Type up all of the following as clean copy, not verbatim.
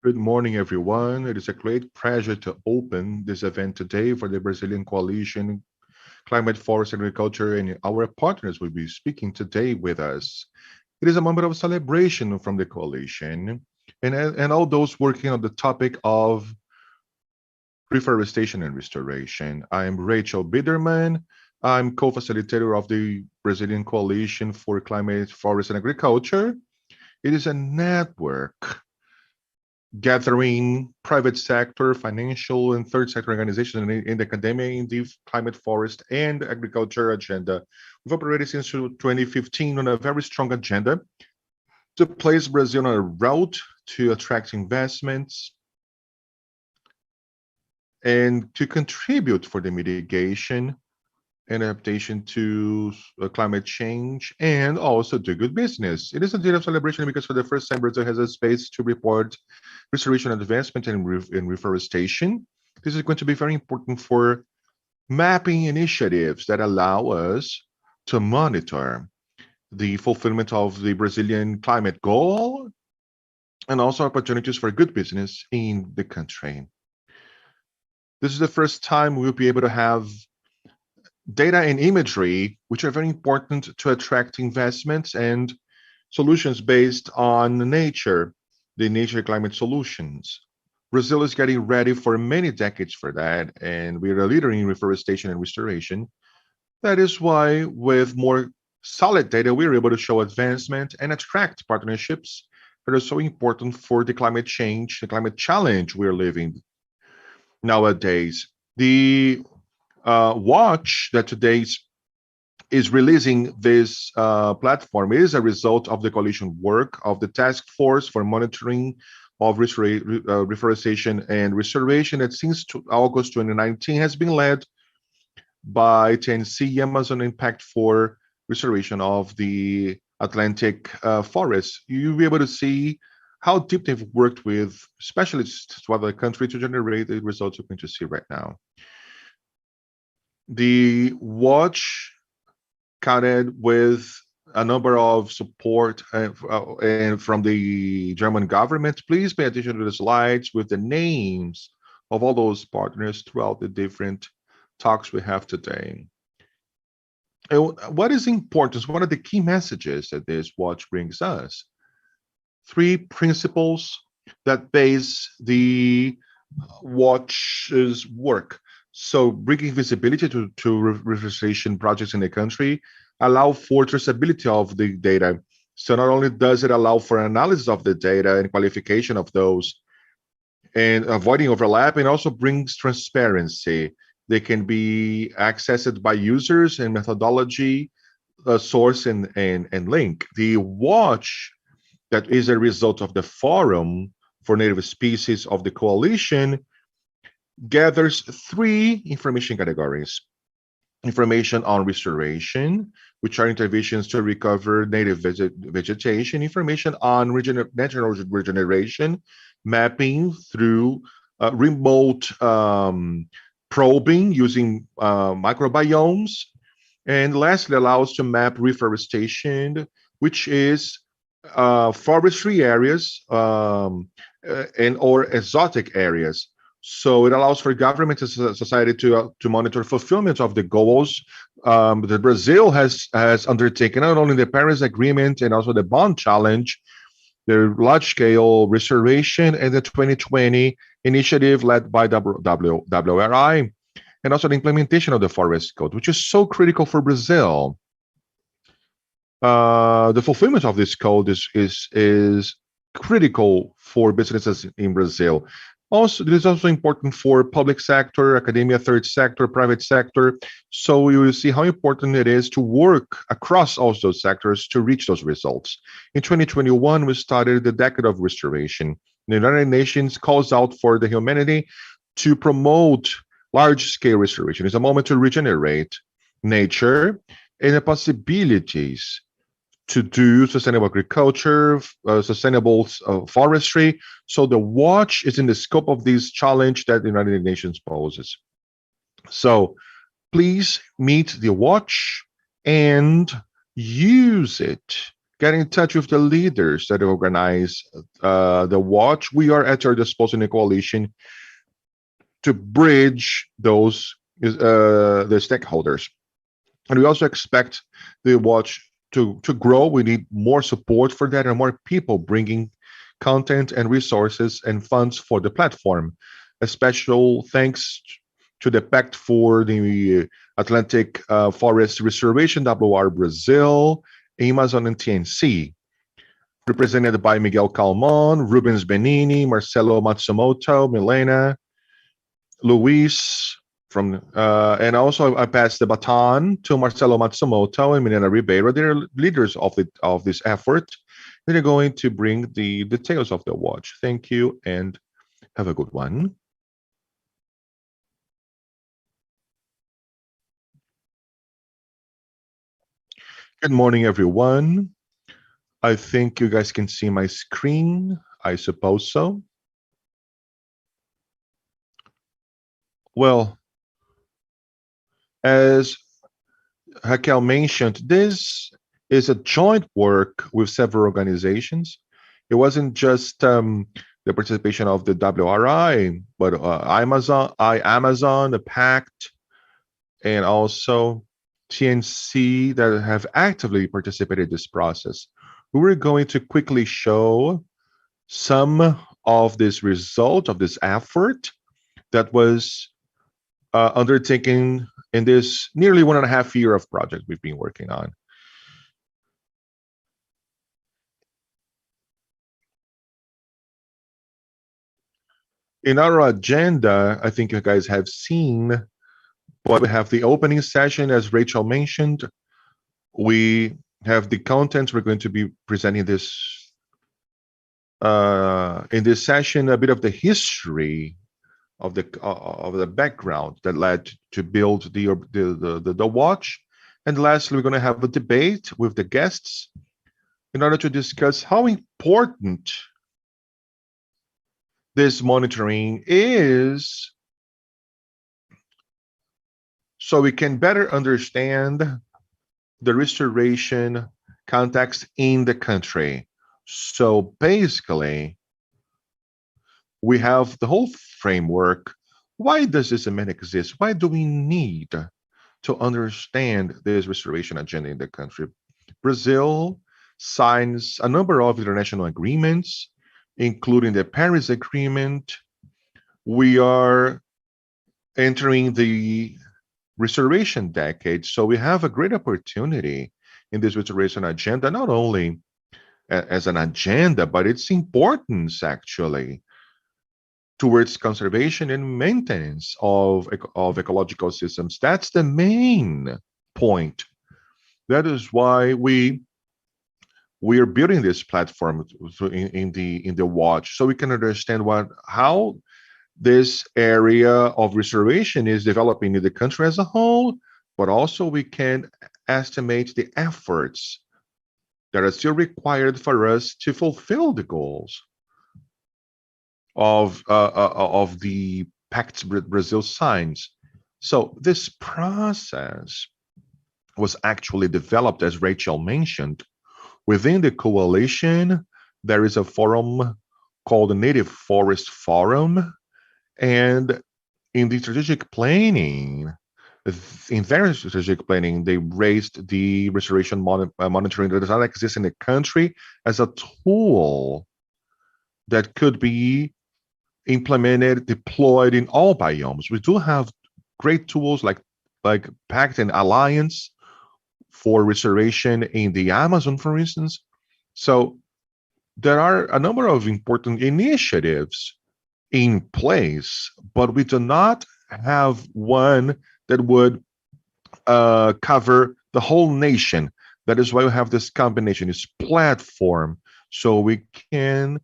Good morning, everyone. It is a great pleasure to open this event today for the Brazilian Coalition Climate, Forest, Agriculture, and our partners will be speaking today with us. It is a moment of celebration from the coalition and all those working on the topic of reforestation and restoration. I am Rachel Biderman. I'm co-facilitator of the Brazilian Coalition for Climate, Forest, and Agriculture. It is a network gathering private sector, financial, and third sector organizations in the academia in the climate, forest, and agriculture agenda. We've operated since 2015 on a very strong agenda to place Brazil on a route to attract investments and to contribute for the mitigation and adaptation to climate change and also do good business. It is a day of celebration because for the first time, Brazil has a space to report restoration advancement and reforestation. This is going to be very important for mapping initiatives that allow us to monitor the fulfillment of the Brazilian climate goal and also opportunities for good business in the country. This is the first time we'll be able to have data and imagery, which are very important to attract investments and solutions based on nature, the nature climate solutions. Brazil is getting ready for many decades for that, and we are a leader in reforestation and restoration. That is why, with more solid data, we are able to show advancement and attract partnerships that are so important for the climate change, the climate challenge we're living nowadays. The watch that today's is releasing this platform is a result of the coalition work of the task force for monitoring of reforestation and restoration that since August 2019 has been led by TNC Amazon Impact for restoration of the Atlantic forests. You'll be able to see how deep they've worked with specialists throughout the country to generate the results you're going to see right now. The watch counted with a number of support and from the German government. Please pay attention to the slides with the names of all those partners throughout the different talks we have today. And what is important? What are the key messages that this watch brings us? Three principles that base the watch's work. So bringing visibility to reforestation projects in the country, allow for traceability of the data. So not only does it allow for analysis of the data and qualification of those and avoiding overlap, it also brings transparency. They can be accessed by users and methodology, source and link. The watch that is a result of the forum for native species of the coalition gathers three information categories. Information on restoration, which are interventions to recover native vegetation, information on natural regeneration, mapping through remote probing using microbiomes, and lastly allows to map reforestation, which is forestry areas and or exotic areas. So it allows for government and society to monitor fulfillment of the goals that Brazil has undertaken, not only the Paris Agreement and also the Bond Challenge, the large-scale restoration, and the 2020 initiative led by WRI, and also the implementation of the Forest Code, which is so critical for Brazil. The fulfillment of this code is critical for businesses in Brazil. Also, it is also important for public sector, academia, third sector, private sector. So you will see how important it is to work across all those sectors to reach those results. In 2021, we started the Decade of Restoration. The United Nations calls out for the humanity to promote large-scale restoration. It's a moment to regenerate nature and the possibilities to do sustainable agriculture, sustainable forestry. So the watch is in the scope of this challenge that the United Nations poses. So please meet the watch and use it Get in touch with the leaders that organize the watch. We are at your disposal in the coalition to bridge the stakeholders. And we also expect the watch to grow. We need more support for that and more people bringing content and resources and funds for the platform. A special thanks to the Pact for the Atlantic Forest Restoration, WRI Brasil, Amazon, and TNC, represented by Miguel Calmon, Rubens Benini, Marcelo Matsumoto, Milena, Luis, and also I pass the baton to Marcelo Matsumoto and Milena Ribeiro. They're leaders of this effort. They're going to bring the details of the watch. Thank you and have a good one. Good morning, everyone. I think you guys can see my screen. I suppose so. Well, as Raquel mentioned, this is a joint work with several organizations. It wasn't just the participation of the WRI, but Amazon, the Pact, and also TNC that have actively participated in this process. We were going to quickly show some of this result of this effort that was undertaken in this nearly 1.5 year of project we've been working on. In our agenda, I think you guys have seen, but we have the opening session, as Rachel mentioned. We have the contents we're going to be presenting this in this session, a bit of the history of the background that led to build the watch. And lastly, we're going to have a debate with the guests in order to discuss how important this monitoring is, so we can better understand the restoration context in the country. So basically, we have the whole framework. Why does this event exist? Why do we need to understand this restoration agenda in the country? Brazil signs a number of international agreements, including the Paris Agreement. We are entering the restoration decade, so we have a great opportunity in this restoration agenda, not only as an agenda, but its importance actually towards conservation and maintenance of ecological systems. That's the main point. That is why we are building this platform in the watch, so we can understand how this area of restoration is developing in the country as a whole, but also we can estimate the efforts that are still required for us to fulfill the goals of the Pact Brazil signs. So this process was actually developed, as Rachel mentioned, within the coalition. There is a forum called the Native Forest Forum, and in the strategic planning, in their strategic planning, they raised the restoration monitoring that does not exist in the country as a tool that could be implemented, deployed in all biomes. We do have great tools like Pact and Alliance for restoration in the Amazon, for instance. So there are a number of important initiatives in place, but we do not have one that would cover the whole nation. That is why we have this combination, this platform, so we can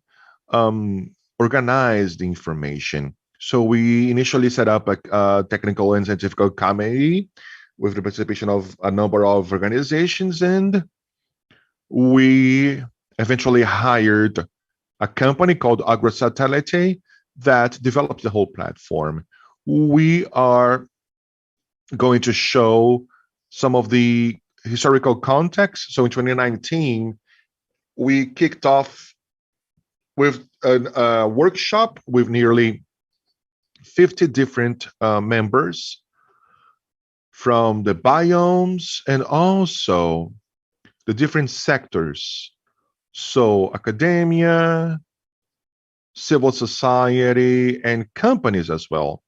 organize the information. So we initially set up a technical and scientific committee with the participation of a number of organizations, and we eventually hired a company called AgroSatellite that develops the whole platform. We are going to show some of the historical context. So in 2019, we kicked off with a workshop with nearly 50 different members from the biomes and also the different sectors. So academia, civil society, and companies as well.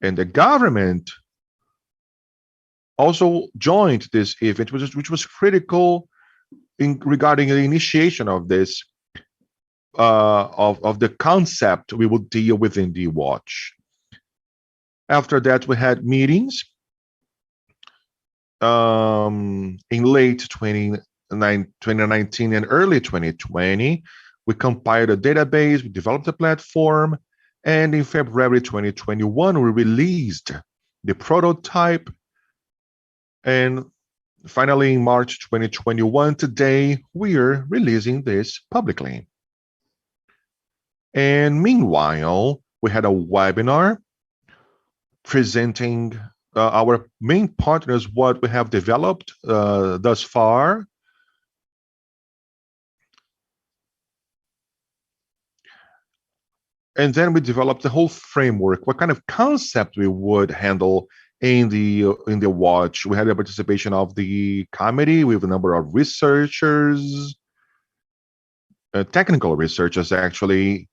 And the government also joined this event, which was critical regarding the initiation of this of the concept we would deal with in the watch. After that, we had meetings in late 2019 and early 2020. We compiled a database, we developed a platform, and in February 2021, we released the prototype. And finally, in March 2021, today, we're releasing this publicly. And meanwhile, we had a webinar presenting our main partners, what we have developed thus far. And then we developed the whole framework, what kind of concept we would handle in the watch. We had the participation of the committee with a number of researchers, technical researchers actually,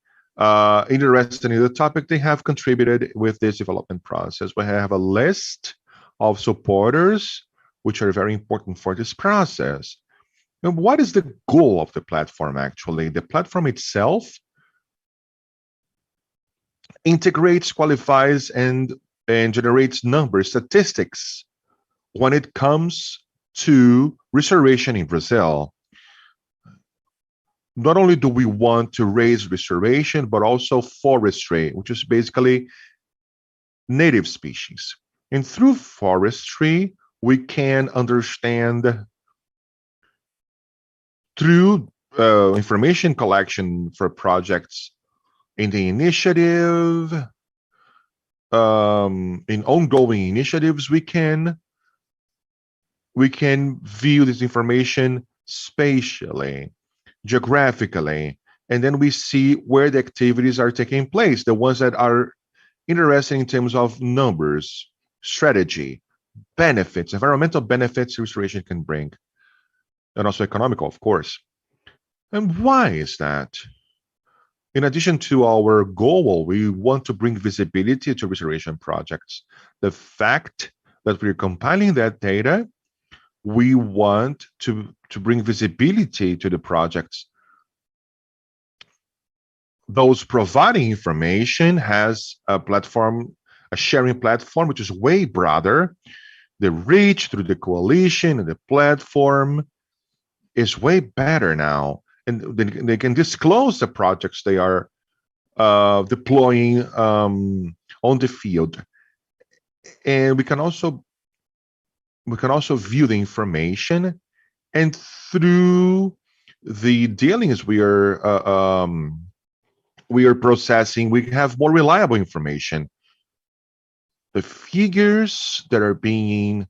interested in the topic. They have contributed with this development process. We have a list of supporters, which are very important for this process. And what is the goal of the platform actually? The platform itself integrates, qualifies, and generates numbers, statistics when it comes to restoration in Brazil. Not only do we want to raise restoration, but also forestry, which is basically native species. And through forestry, we can understand through information collection for projects in the initiative, in ongoing initiatives, we can view this information spatially, geographically, and then we see where the activities are taking place, the ones that are interesting in terms of numbers, strategy, benefits, environmental benefits restoration can bring, and also economical, of course. And why is that? In addition to our goal, we want to bring visibility to restoration projects. The fact that we're compiling that data, we want to bring visibility to the projects. Those providing information has a platform, a sharing platform, which is way broader. The reach through the coalition and the platform is way better now. And they can disclose the projects they are deploying on the field. And we can also view the information, and through the dealings we are processing, we have more reliable information. The figures that are being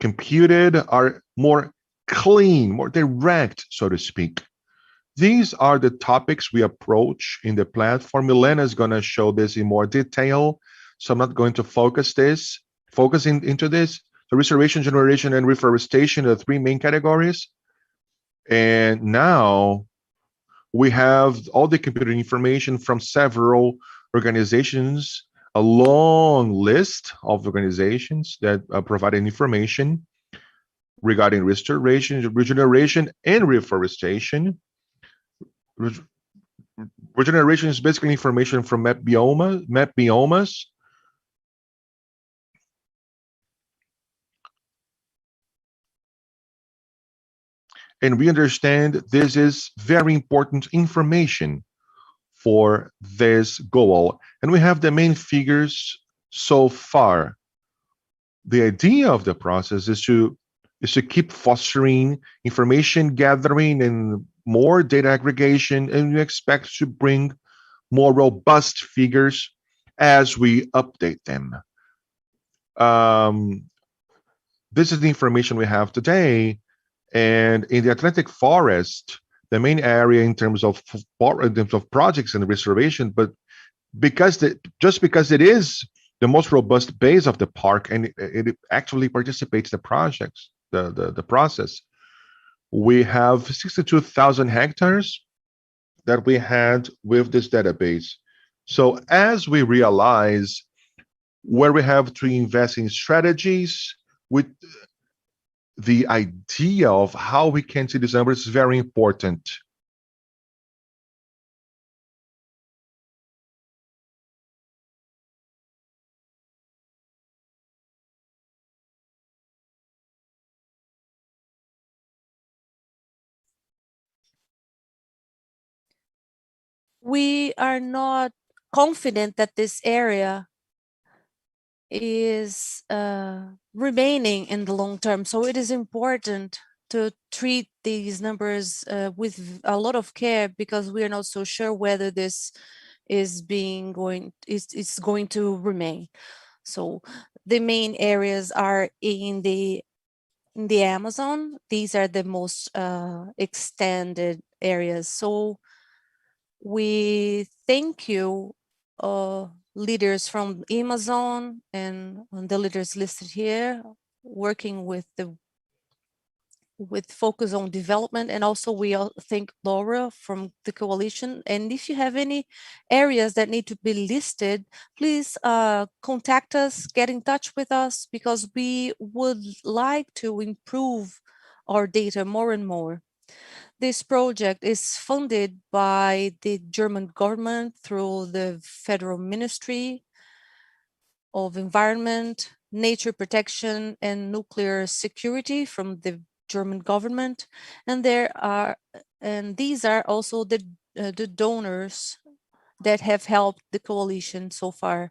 computed are more clean, more direct, so to speak. These are the topics we approach in the platform. Milena is going to show this in more detail, so I'm not going to focus into this. So restoration, generation, and reforestation are the three main categories. And now we have all the computer information from several organizations, a long list of organizations that provide information regarding restoration, regeneration, and reforestation. Regeneration is basically information from map biomas. And we understand this is very important information for this goal. And we have the main figures so far. The idea of the process is to keep fostering information gathering and more data aggregation, and we expect to bring more robust figures as we update them. This is the information we have today. And in the Atlantic forest, the main area in terms of projects and restoration, but just because it is the most robust base of the park, and it actually participates in the projects, the process. We have 62,000 hectares that we had with this database. So as we realize where we have to invest in strategies, with the idea of how we can see these numbers is very important. We are not confident that this area is remaining in the long term. So it is important to treat these numbers with a lot of care, because we are not so sure whether this is going to remain. So the main areas are in the Amazon. These are the most extended areas. So we thank you, leaders from Amazon and the leaders listed here, working with focus on development. And also we thank Laura from the coalition. And if you have any areas that need to be listed, please contact us, get in touch with us, because we would like to improve our data more and more. This project is funded by the German government through the Federal Ministry of Environment, Nature Protection, and Nuclear Security from the German government. And these are also the donors that have helped the coalition so far.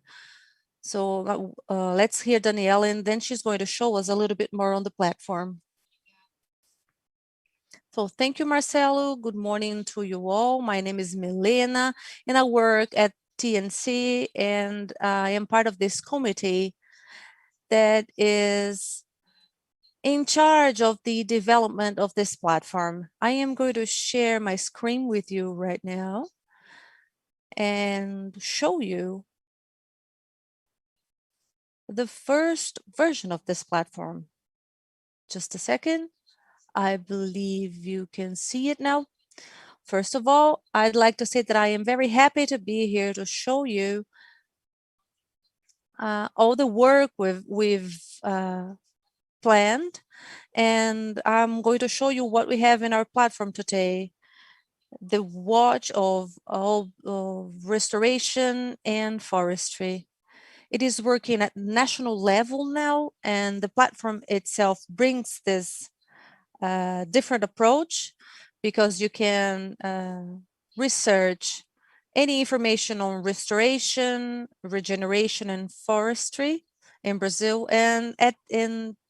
So let's hear Danielle, and then she's going to show us a little bit more on the platform. So thank you, Marcelo. Good morning to you all. My name is Milena, and I work at TNC, and I am part of this committee that is in charge of the development of this platform. I am going to share my screen with you right now and show you the first version of this platform. Just a second. I believe you can see it now. First of all, I'd like to say that I am very happy to be here to show you all the work we've planned, and I'm going to show you what we have in our platform today. The watch of restoration and forestry. It is working at national level now, and the platform itself brings this different approach, because you can research any information on restoration, regeneration, and forestry in Brazil, and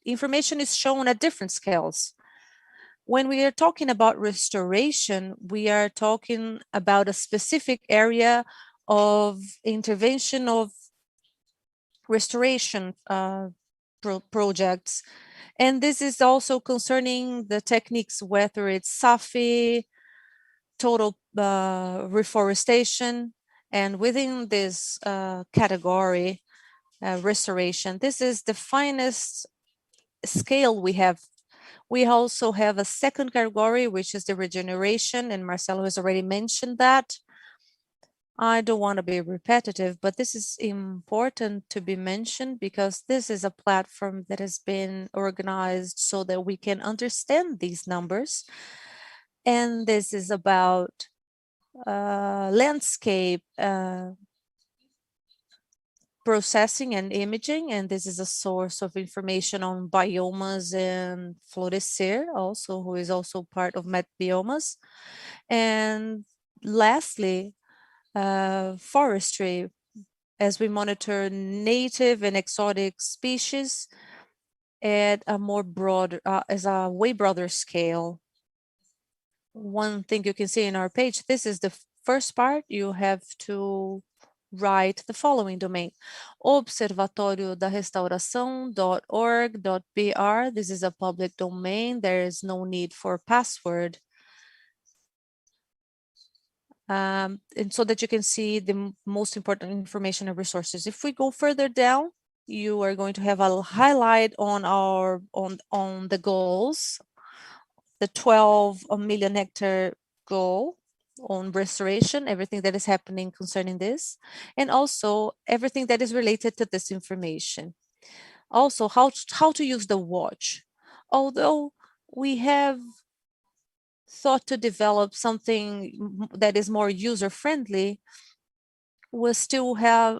information is shown at different scales. When we are talking about restoration, we are talking about a specific area of intervention of restoration projects. And this is also concerning the techniques, whether it's SAFI, total reforestation, and within this category, restoration, this is the finest scale we have. We also have a second category, which is the regeneration, and Marcelo has already mentioned that. I don't want to be repetitive, but this is important to be mentioned, because this is a platform that has been organized so that we can understand these numbers. And this is about landscape processing and imaging, and this is a source of information on biomas and Florescer also, who is also part of Met Biomas. And lastly, forestry, as we monitor native and exotic species at a more broad, as a way broader scale. One thing you can see in our page, this is the first part. You have to write the following domain: observatorio.restauracao.org.br. This is a public domain. There is no need for password. and so that you can see the most important information and resources. If we go further down, you are going to have a highlight on our on the goals, the 12 million hectare goal on restoration, everything that is happening concerning this, and also everything that is related to this information. Also, how to use the watch. Although we have thought to develop something that is more user friendly, we still have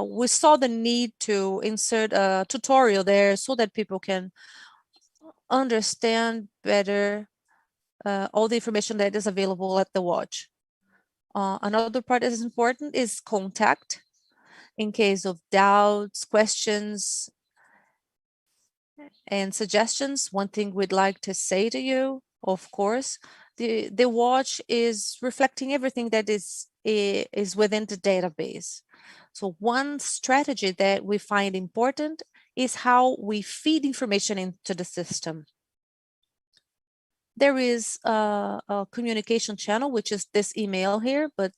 we saw the need to insert a tutorial there so that people can understand better all the information that is available at the watch. Another part that is important is contact in case of doubts, questions, and suggestions. One thing we'd like to say to you, of course, the watch is reflecting everything that is within the database. So one strategy that we find important is how we feed information into the system. There is a communication channel, which is this email here, but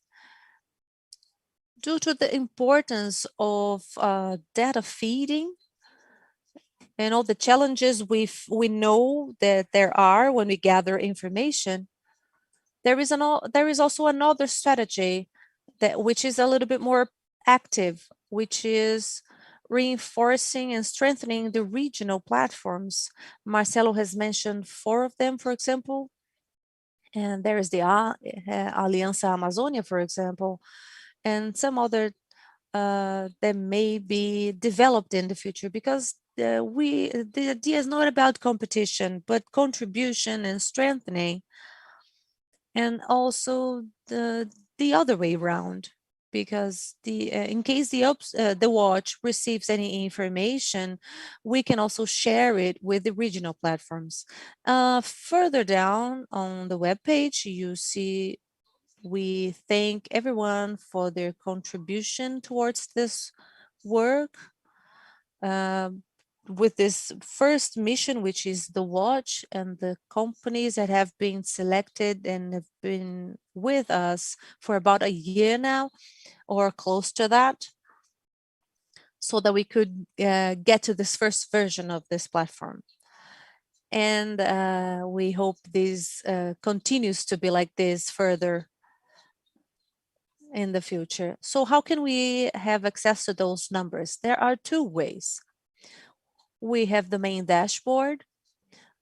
due to the importance of data feeding and all the challenges we know that there are when we gather information, there is also another strategy that which is a little bit more active, which is reinforcing and strengthening the regional platforms. Marcelo has mentioned 4 of them, for example, and there is the Aliança Amazônia, for example, and some other that may be developed in the future, because the idea is not about competition but contribution and strengthening, and also the other way around, because in case the watch receives any information, we can also share it with the regional platforms. Further down on the web page, you see we thank everyone for their contribution towards this work. With this first mission, which is the watch, and the companies that have been selected and have been with us for about a year now, or close to that, so that we could get to this first version of this platform. And we hope this continues to be like this further in the future. So how can we have access to those numbers? There are 2 ways. We have the main dashboard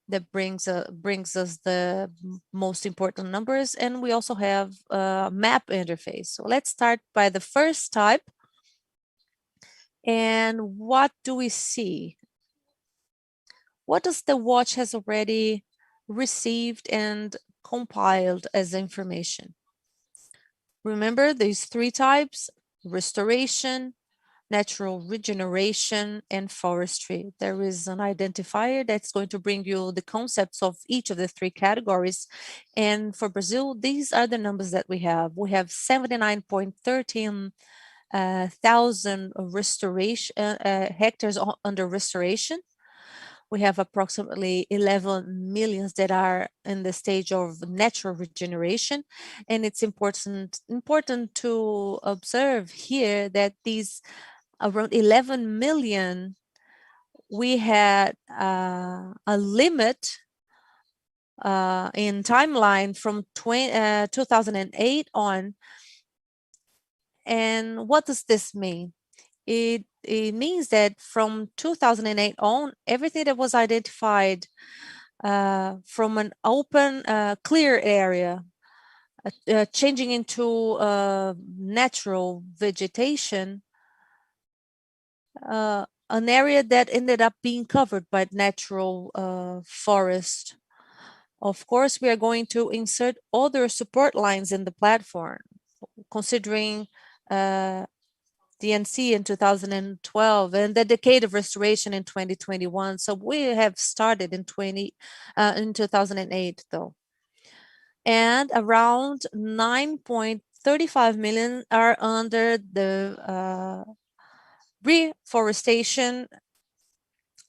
that brings us the most important numbers, and we also have a map interface. So let's start by the first type. And what do we see? What does the watch has already received and compiled as information? Remember these 3 types: restoration, natural regeneration, and forestry. There is an identifier that's going to bring you the concepts of each of the 3 categories. And for Brazil, these are the numbers that we have. We have 79.13 thousand restoration hectares under restoration. We have approximately 11 millions that are in the stage of natural regeneration. And it's important to observe here that these around 11 million, we had a limit in timeline from 2008 on. And what does this mean? It means that from 2008 on, everything that was identified from an open, clear area, changing into natural vegetation, an area that ended up being covered by natural forest. Of course, we are going to insert other support lines in the platform, considering DNC in 2012 and the decade of restoration in 2021. So we have started in 2008 though. And around 9.35 million are under the reforestation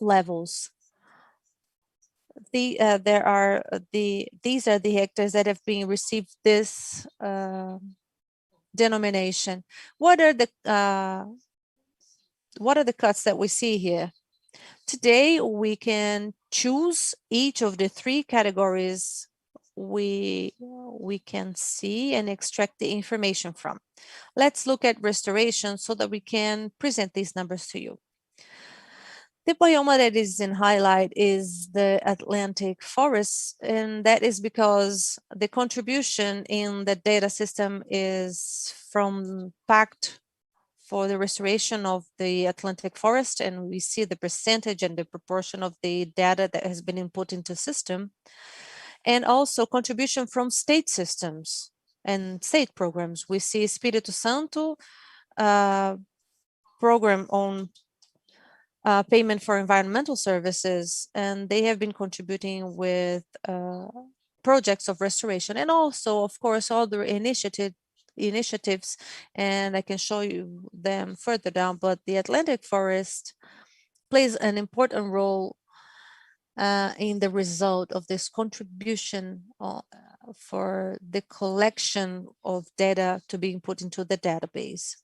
levels. these are the hectares that have been received this denomination. What are the cuts that we see here? Today, we can choose each of the three categories we can see and extract the information from. Let's look at restoration so that we can present these numbers to you. The biome that is in highlight is the Atlantic forest, and that is because the contribution in the data system is from Pact for the restoration of the Atlantic forest, and we see the percentage and the proportion of the data that has been input into system, and also contribution from state systems and state programs. We see Espírito Santo program on payment for environmental services, and they have been contributing with projects of restoration, and also, of course, other initiatives, and I can show you them further down. But the Atlantic forest plays an important role in the result of this contribution for the collection of data to be put into the database.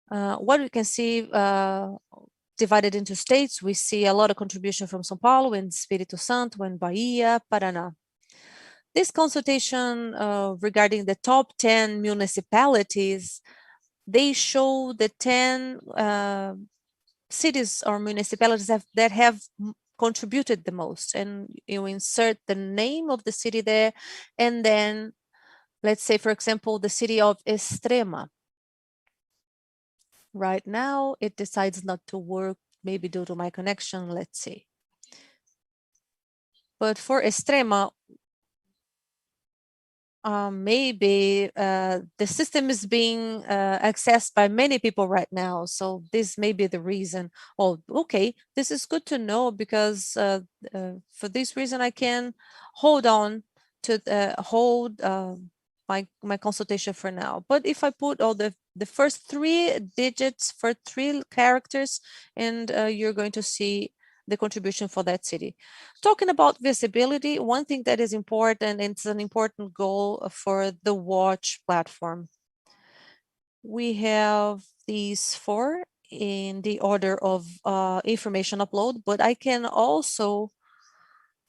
What we can see divided into states, we see a lot of contribution from São Paulo and Espírito Santo and Bahia, Paraná. This consultation regarding the top 10 municipalities, they show the 10 cities or municipalities that have contributed the most, and you insert the name of the city there, and then let's say, for example, the city of Extrema. Right now, it decides not to work, maybe due to my connection, let's see. But for Extrema, maybe the system is being accessed by many people right now. So this may be the reason. Oh, okay, this is good to know, because for this reason, I can hold on to hold my consultation for now. But if I put all the first 3 digits for 3 characters, and you're going to see the contribution for that city. Talking about visibility, one thing that is important, and it's an important goal for the Watch platform. We have these 4 in the order of information upload, but I can also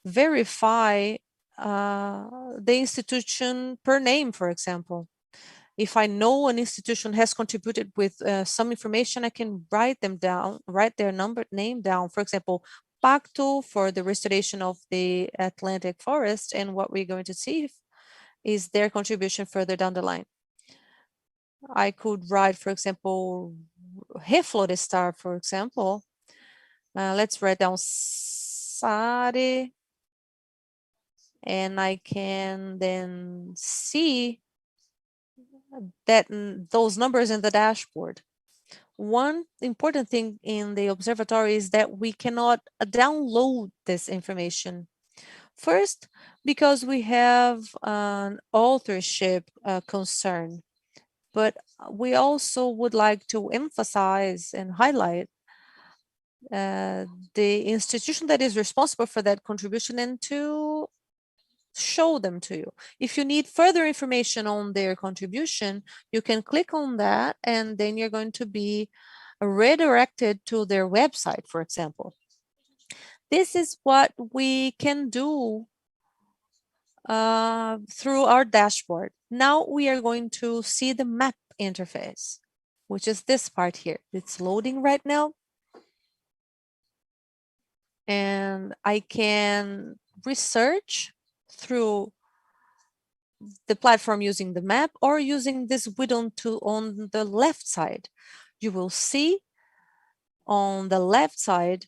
verify the institution per name, for example. If I know an institution has contributed with some information, I can write them down, write their name down. For example, Pacto for the restoration of the Atlantic forest, and what we're going to see is their contribution further down the line. I could write, for example, Reflorestar, for example. Let's write down Sare, and I can then see that those numbers in the dashboard. One important thing in the observatory is that we cannot download this information. First, because we have an authorship concern, but we also would like to emphasize and highlight the institution that is responsible for that contribution, and to show them to you. If you need further information on their contribution, you can click on that, and then you're going to be redirected to their website, for example. This is what we can do through our dashboard. Now we are going to see the map interface, which is this part here. It's loading right now. And I can research through the platform using the map, or using this widget tool on the left side. You will see on the left side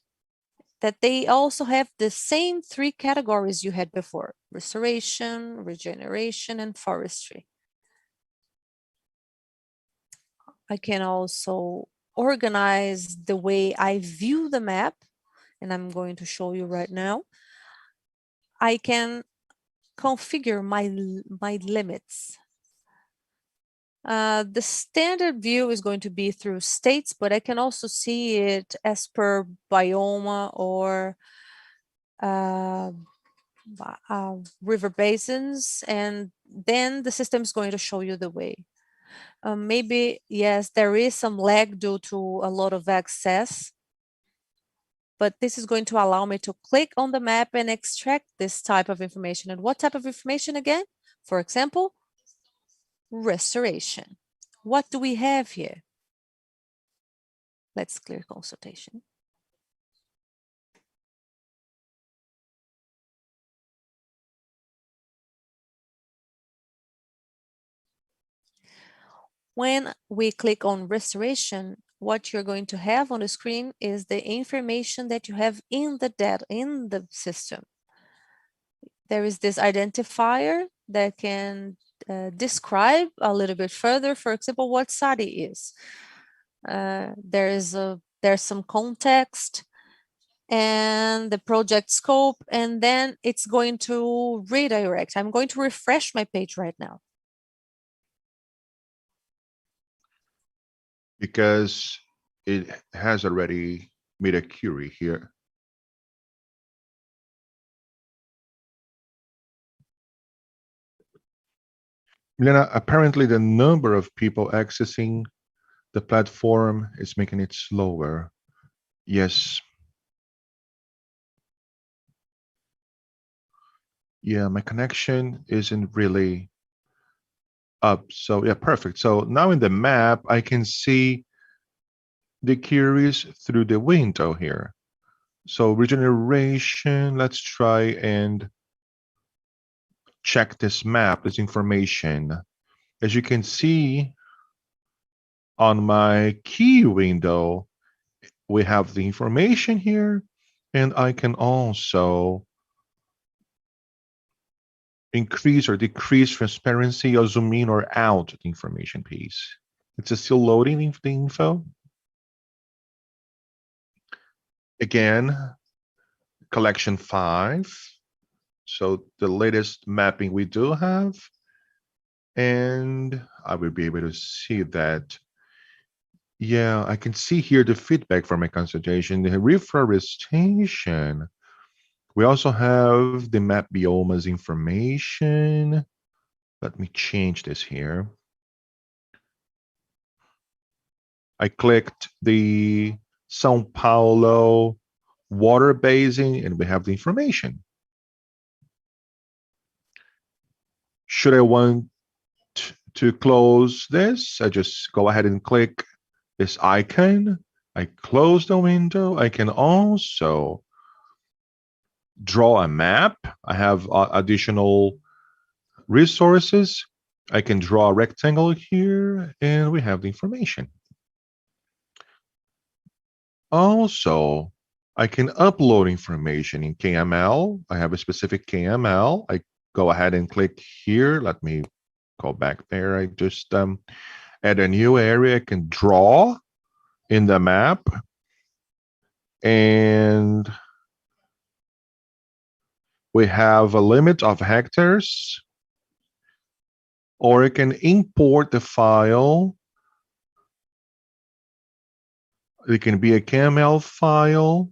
that they also have the same 3 categories you had before: restoration, regeneration, and forestry. I can also organize the way I view the map, and I'm going to show you right now. I can configure my limits. The standard view is going to be through states, but I can also see it as per biome or uh, river basins, and then the system is going to show you the way. Maybe, yes, there is some lag due to a lot of access, but this is going to allow me to click on the map and extract this type of information. And what type of information again? For example, restoration. What do we have here? Let's clear consultation. When we click on restoration, what you're going to have on the screen is the information that you have in the data, in the system. There is this identifier that can describe a little bit further, for example, what SADI is. There's some context and the project scope, and then it's going to redirect. I'm going to refresh my page right now. Because it has already made a query here. Milena, apparently the number of people accessing the platform is making it slower. Yes. Yeah, my connection isn't really up. So yeah, perfect. So now in the map, I can see the queries through the window here. So regeneration, let's try and check this map, this information. As you can see on my key window, we have the information here, and I can also increase or decrease transparency or zoom in or out the information piece. It's still loading the info. Again, collection 5. So the latest mapping we do have. And I will be able to see that. Yeah, I can see here the feedback from my consultation, the reforestation. We also have the map biomas information. Let me change this here. I clicked the Sao Paulo water basin and we have the information. Should I want to close this? I just go ahead and click this icon. I close the window. I can also draw a map. I have additional resources. I can draw a rectangle here and we have the information. Also, I can upload information in KML. I have a specific KML. I go ahead and click here. Let me go back there. I just add a new area. I can draw in the map. And we have a limit of hectares. Or I can import the file. It can be a KML file.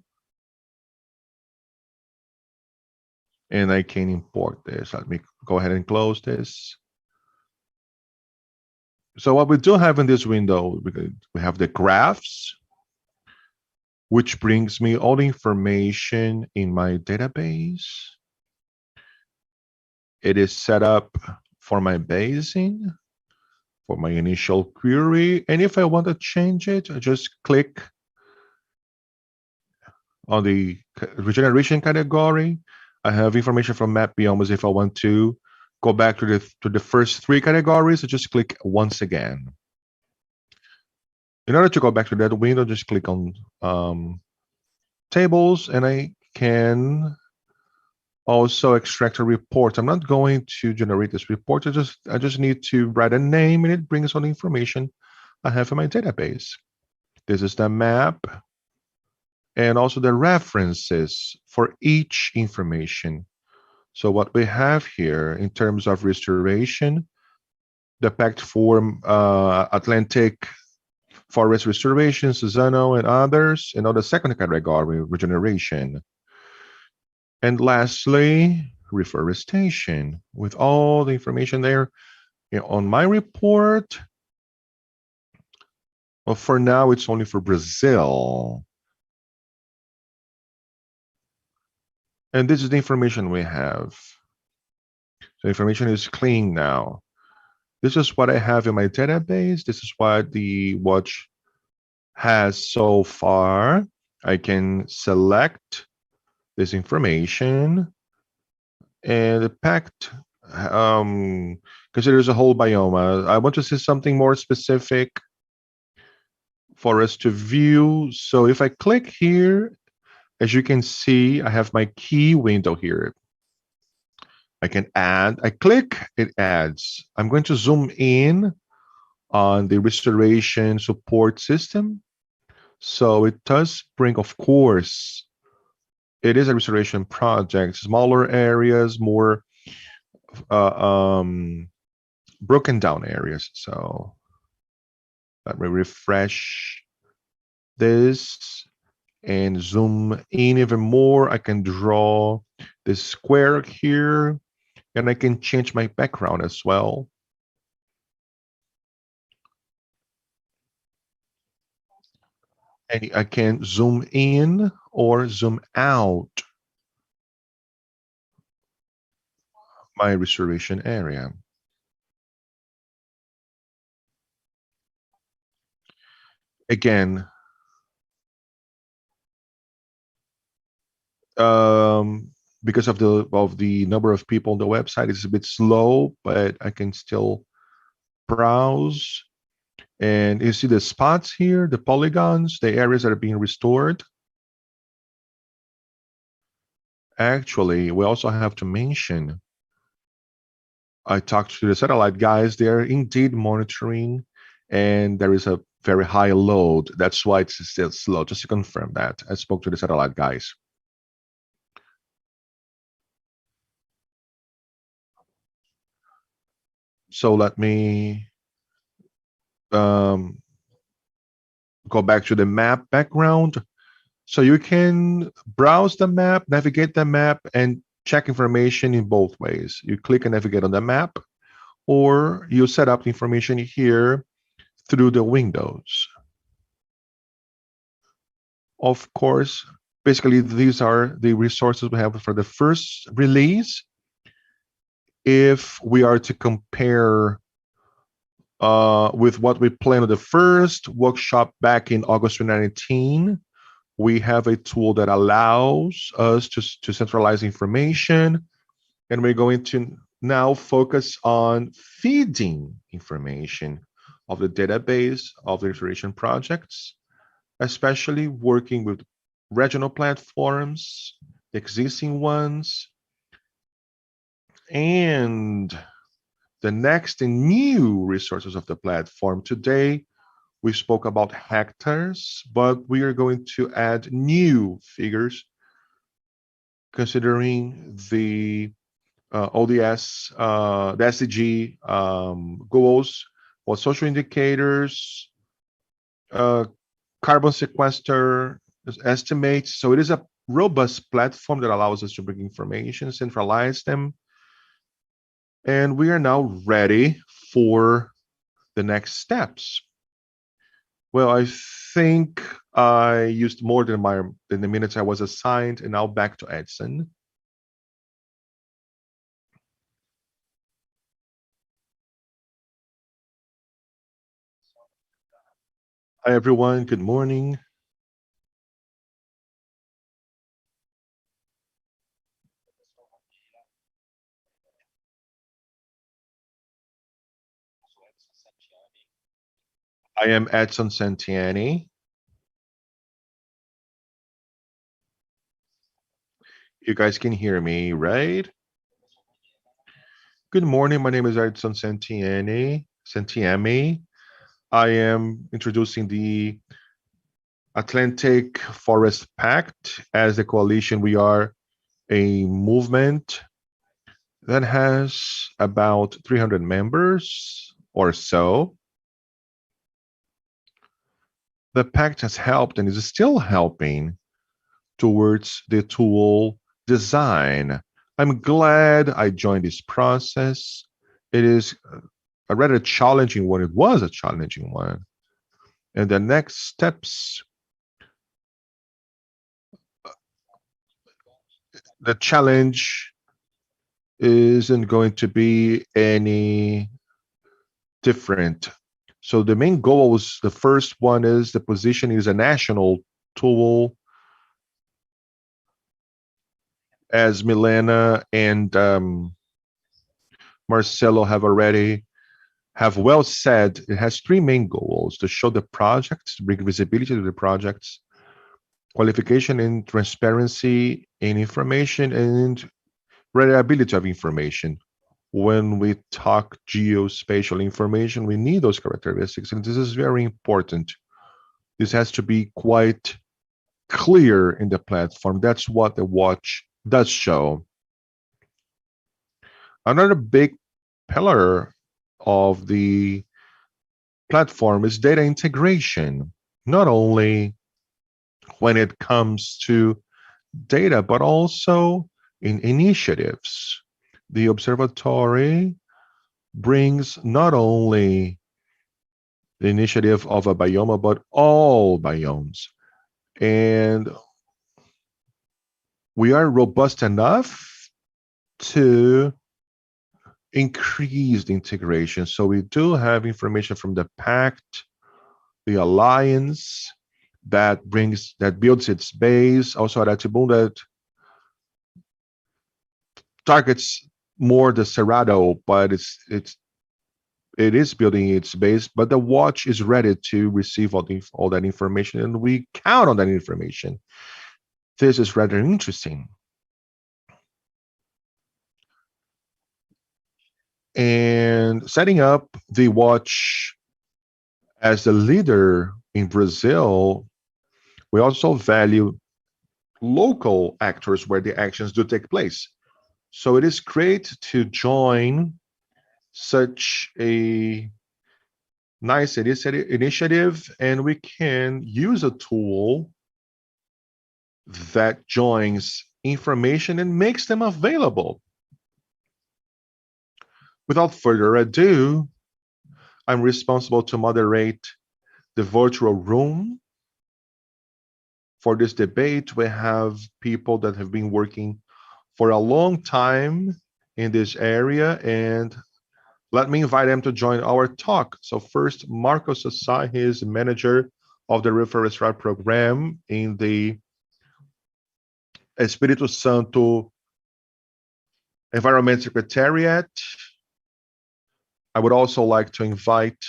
And I can import this. Let me go ahead and close this. So what we do have in this window, we have the graphs, which brings me all the information in my database. It is set up for my basin, for my initial query. And if I want to change it, I just click on the regeneration category. I have information from map biomes. If I want to go back to the first 3 categories, I just click once again. In order to go back to that window, just click on tables, and I can also extract a report. I'm not going to generate this report. I just need to write a name, and it brings all the information I have in my database. This is the map and also the references for each information. So what we have here in terms of restoration, the pact for Atlantic forest restoration, Susano and others, and on the second category, regeneration. And lastly, reforestation with all the information there. On my report, well, for now, it's only for Brazil. And this is the information we have. The information is clean now. This is what I have in my database. This is what the watch has so far. I can select this information and the pact considers a whole biome. I want to see something more specific for us to view. So if I click here, as you can see, I have my key window here. I can add, I click, it adds. I'm going to zoom in on the restoration support system. So it does bring, of course, it is a restoration project, smaller areas, more broken down areas. So let me refresh this and zoom in even more. I can draw this square here and I can change my background as well. And I can zoom in or zoom out my restoration area. Again, because of the number of people on the website, it's a bit slow, but I can still browse. And you see the spots here, the polygons, the areas that are being restored. Actually, we also have to mention, I talked to the satellite guys, they're indeed monitoring, and there is a very high load. That's why it's still slow, just to confirm that. I spoke to the satellite guys. So let me go back to the map background. So you can browse the map, navigate the map, and check information in both ways. You click and navigate on the map, or you set up the information here through the windows. Of course, basically, these are the resources we have for the first release. If we are to compare with what we planned on the first workshop back in August 2019, we have a tool that allows us to centralize information, and we're going to now focus on feeding information of the database of the restoration projects, especially working with regional platforms, existing ones, and the next and new resources of the platform. Today, we spoke about hectares, but we are going to add new figures considering the ODS, the SDG goals for social indicators, uh, carbon sequester estimates. So it is a robust platform that allows us to bring information, centralize them, and we are now ready for the next steps. Well, I think I used more than the minutes I was assigned, and now back to Edson. Hi, everyone. Good morning. I am Edson Santiani. You guys can hear me, right? Good morning. My name is Edson Santiami. I am introducing the Atlantic Forest Pact. As a coalition, we are a movement that has about 300 members or so. The pact has helped and is still helping towards the tool design. I'm glad I joined this process. It is a rather challenging one. It was a challenging one. And the next steps, the challenge isn't going to be any different. So the main goals, the first one is the position is a national tool, as Milena and Marcelo have well said. It has three main goals: to show the projects, to bring visibility to the projects, qualification and transparency in information, and reliability of information. When we talk geospatial information, we need those characteristics, and this is very important. This has to be quite clear in the platform. That's what the watch does show. Another big pillar of the platform is data integration, not only when it comes to data, but also in initiatives. The observatory brings not only the initiative of a biome, but all biomes. And we are robust enough to increase the integration. So we do have information from the pact, the alliance that builds its base, also Aratibum that targets more the Cerrado, but it is building its base, but the watch is ready to receive all that information, and we count on that information. This is rather interesting. And setting up the watch as the leader in Brazil, we also value local actors where the actions do take place. So it is great to join such a nice initiative, and we can use a tool that joins information and makes them available. Without further ado, I'm responsible to moderate the virtual room. For this debate, we have people that have been working for a long time in this area, and let me invite them to join our talk. So first, Marco Sassai, he is manager of the Reforestation program in the Espírito Santo Environment Secretariat. I would also like to invite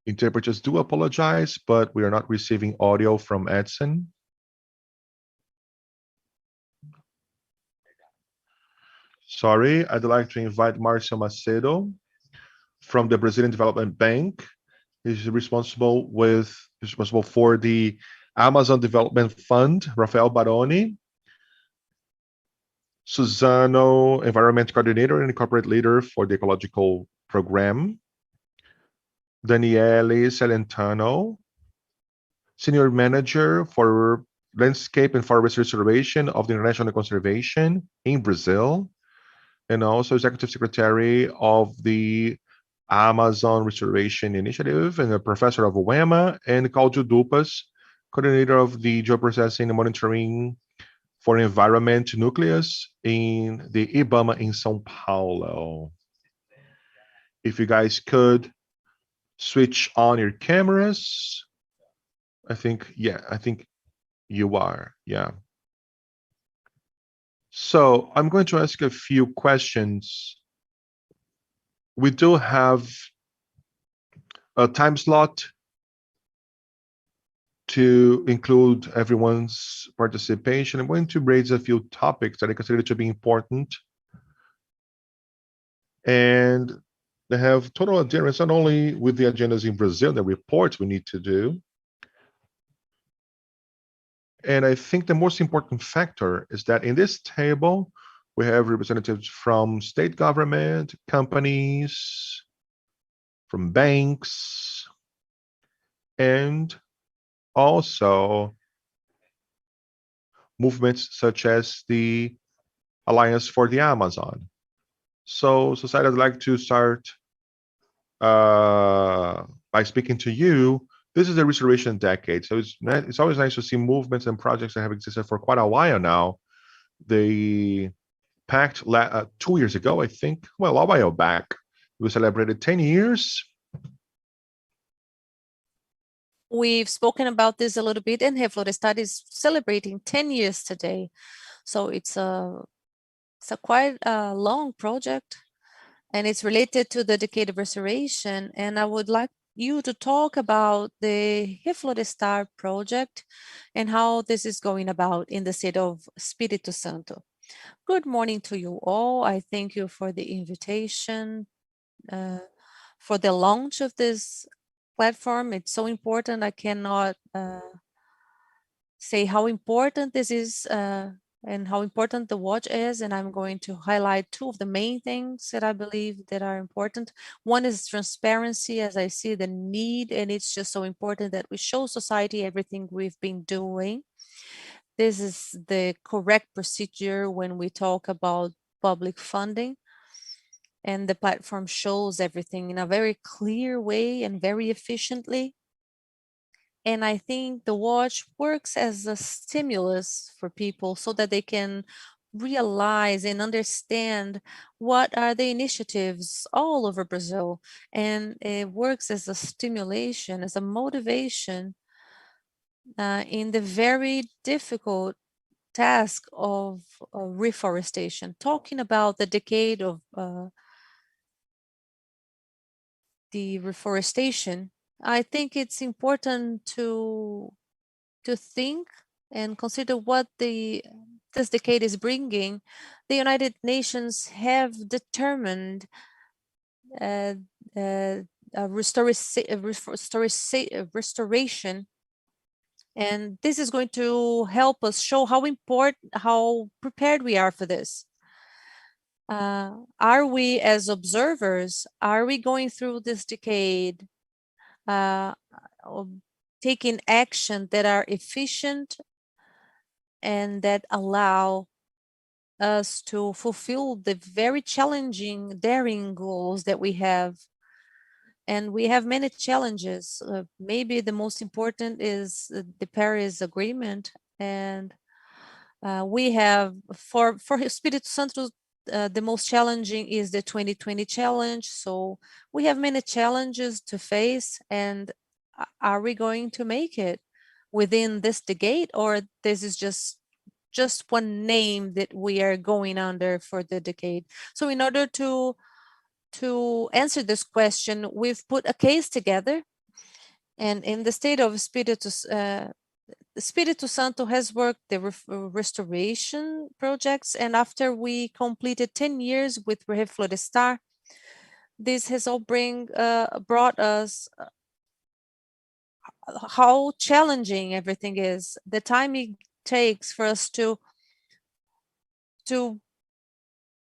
interpreters. Do apologize, but we are not receiving audio from Edson. Sorry, I'd like to invite Marcia Macedo from the Brazilian Development Bank. He's responsible for the Amazon Development Fund. Rafael Baroni, Suzano, Environment Coordinator and Corporate Leader for the Ecological Program. Danielle Salantano, Senior Manager for Landscape and Forest Restoration of the International Conservation in Brazil, and also Executive Secretary of the Amazon Restoration Initiative, and a professor of UEMA, and Claudio Dupas, coordinator of the Geoprocessing and Monitoring for Environment Nucleus in the IBAMA in São Paulo. If you guys could switch on your cameras. I think you are, yeah. So I'm going to ask a few questions. We do have a time slot to include everyone's participation. I'm going to raise a few topics that I consider to be important. And they have total adherence, not only with the agendas in Brazil, the reports we need to do. And I think the most important factor is that in this table, we have representatives from state government, companies, from banks, and also movements such as the Alliance for the Amazon. So, Society, I'd like to start by speaking to you. This is a restoration decade, so it's always nice to see movements and projects that have existed for quite a while now. They packed 2 years ago, I think, well, a while back. We celebrated 10 years. We've spoken about this a little bit, and Reflorestar is celebrating 10 years today. So it's a quite long project, and it's related to the decade of restoration. And I would like you to talk about the Reflorestar project and how this is going about in the state of Espírito Santo. Good morning to you all. I thank you for the invitation, for the launch of this platform. It's so important. I cannot say how important this is and how important the watch is, and I'm going to highlight two of the main things that I believe that are important. One is transparency, as I see the need, and it's just so important that we show society everything we've been doing. This is the correct procedure when we talk about public funding, and the platform shows everything in a very clear way and very efficiently. And I think the watch works as a stimulus for people so that they can realize and understand what are the initiatives all over Brazil. And it works as a stimulation, as a motivation in the very difficult task of reforestation. Talking about the decade of the reforestation, I think it's important to think and consider what this decade is bringing. The United Nations have determined uh, uh, restoration, and this is going to help us show how prepared we are for this. Are we, as observers, are we going through this decade uh, taking action that are efficient and that allow us to fulfill the very challenging, daring goals that we have? And we have many challenges. Maybe the most important is the Paris Agreement. And we have, for Espírito Santo, the most challenging is the 2020 challenge. So we have many challenges to face. And are we going to make it within this decade, or this is just one name that we are going under for the decade? So in order to answer this question, we've put a case together, and in the state of Espírito Santo has worked the restoration projects, and after we completed 10 years with Reflorestar, this has all brought us how challenging everything is, the time it takes for us to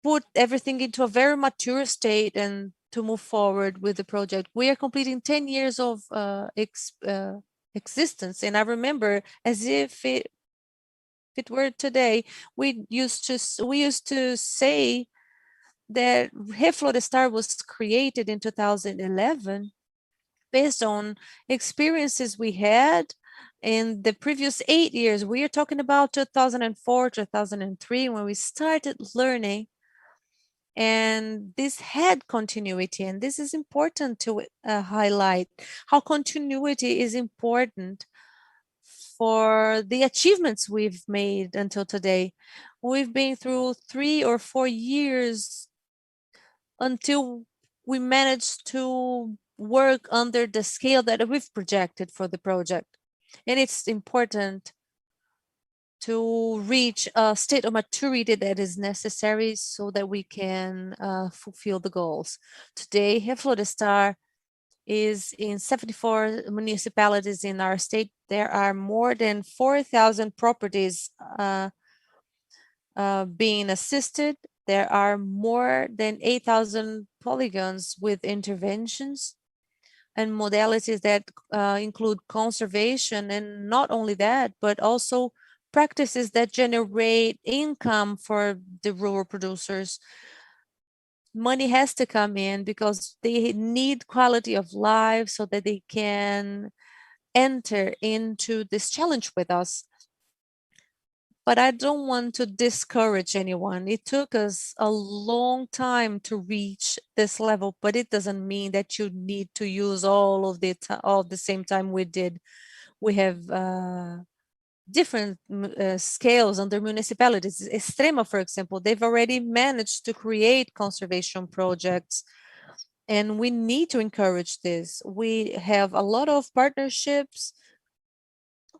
put everything into a very mature state and to move forward with the project. We are completing 10 years of existence, and I remember as if it were today, we used to say that Reflorestar was created in 2011 based on experiences we had in the previous 8 years. We are talking about 2004, 2003, when we started learning, and this had continuity. And this is important to highlight how continuity is important for the achievements we've made until today. We've been through 3 or 4 years until we managed to work under the scale that we've projected for the project. And it's important to reach a state of maturity that is necessary so that we can fulfill the goals. Today, Reflorestar is in 74 municipalities in our state. There are more than 4,000 properties being assisted. There are more than 8,000 polygons with interventions. and modalities that include conservation, and not only that, but also practices that generate income for the rural producers. Money has to come in because they need quality of life so that they can enter into this challenge with us. But I don't want to discourage anyone. It took us a long time to reach this level, but it doesn't mean that you need to use all the same time we did. We have different scales under municipalities. Extrema, for example, they've already managed to create conservation projects, and we need to encourage this. We have a lot of partnerships,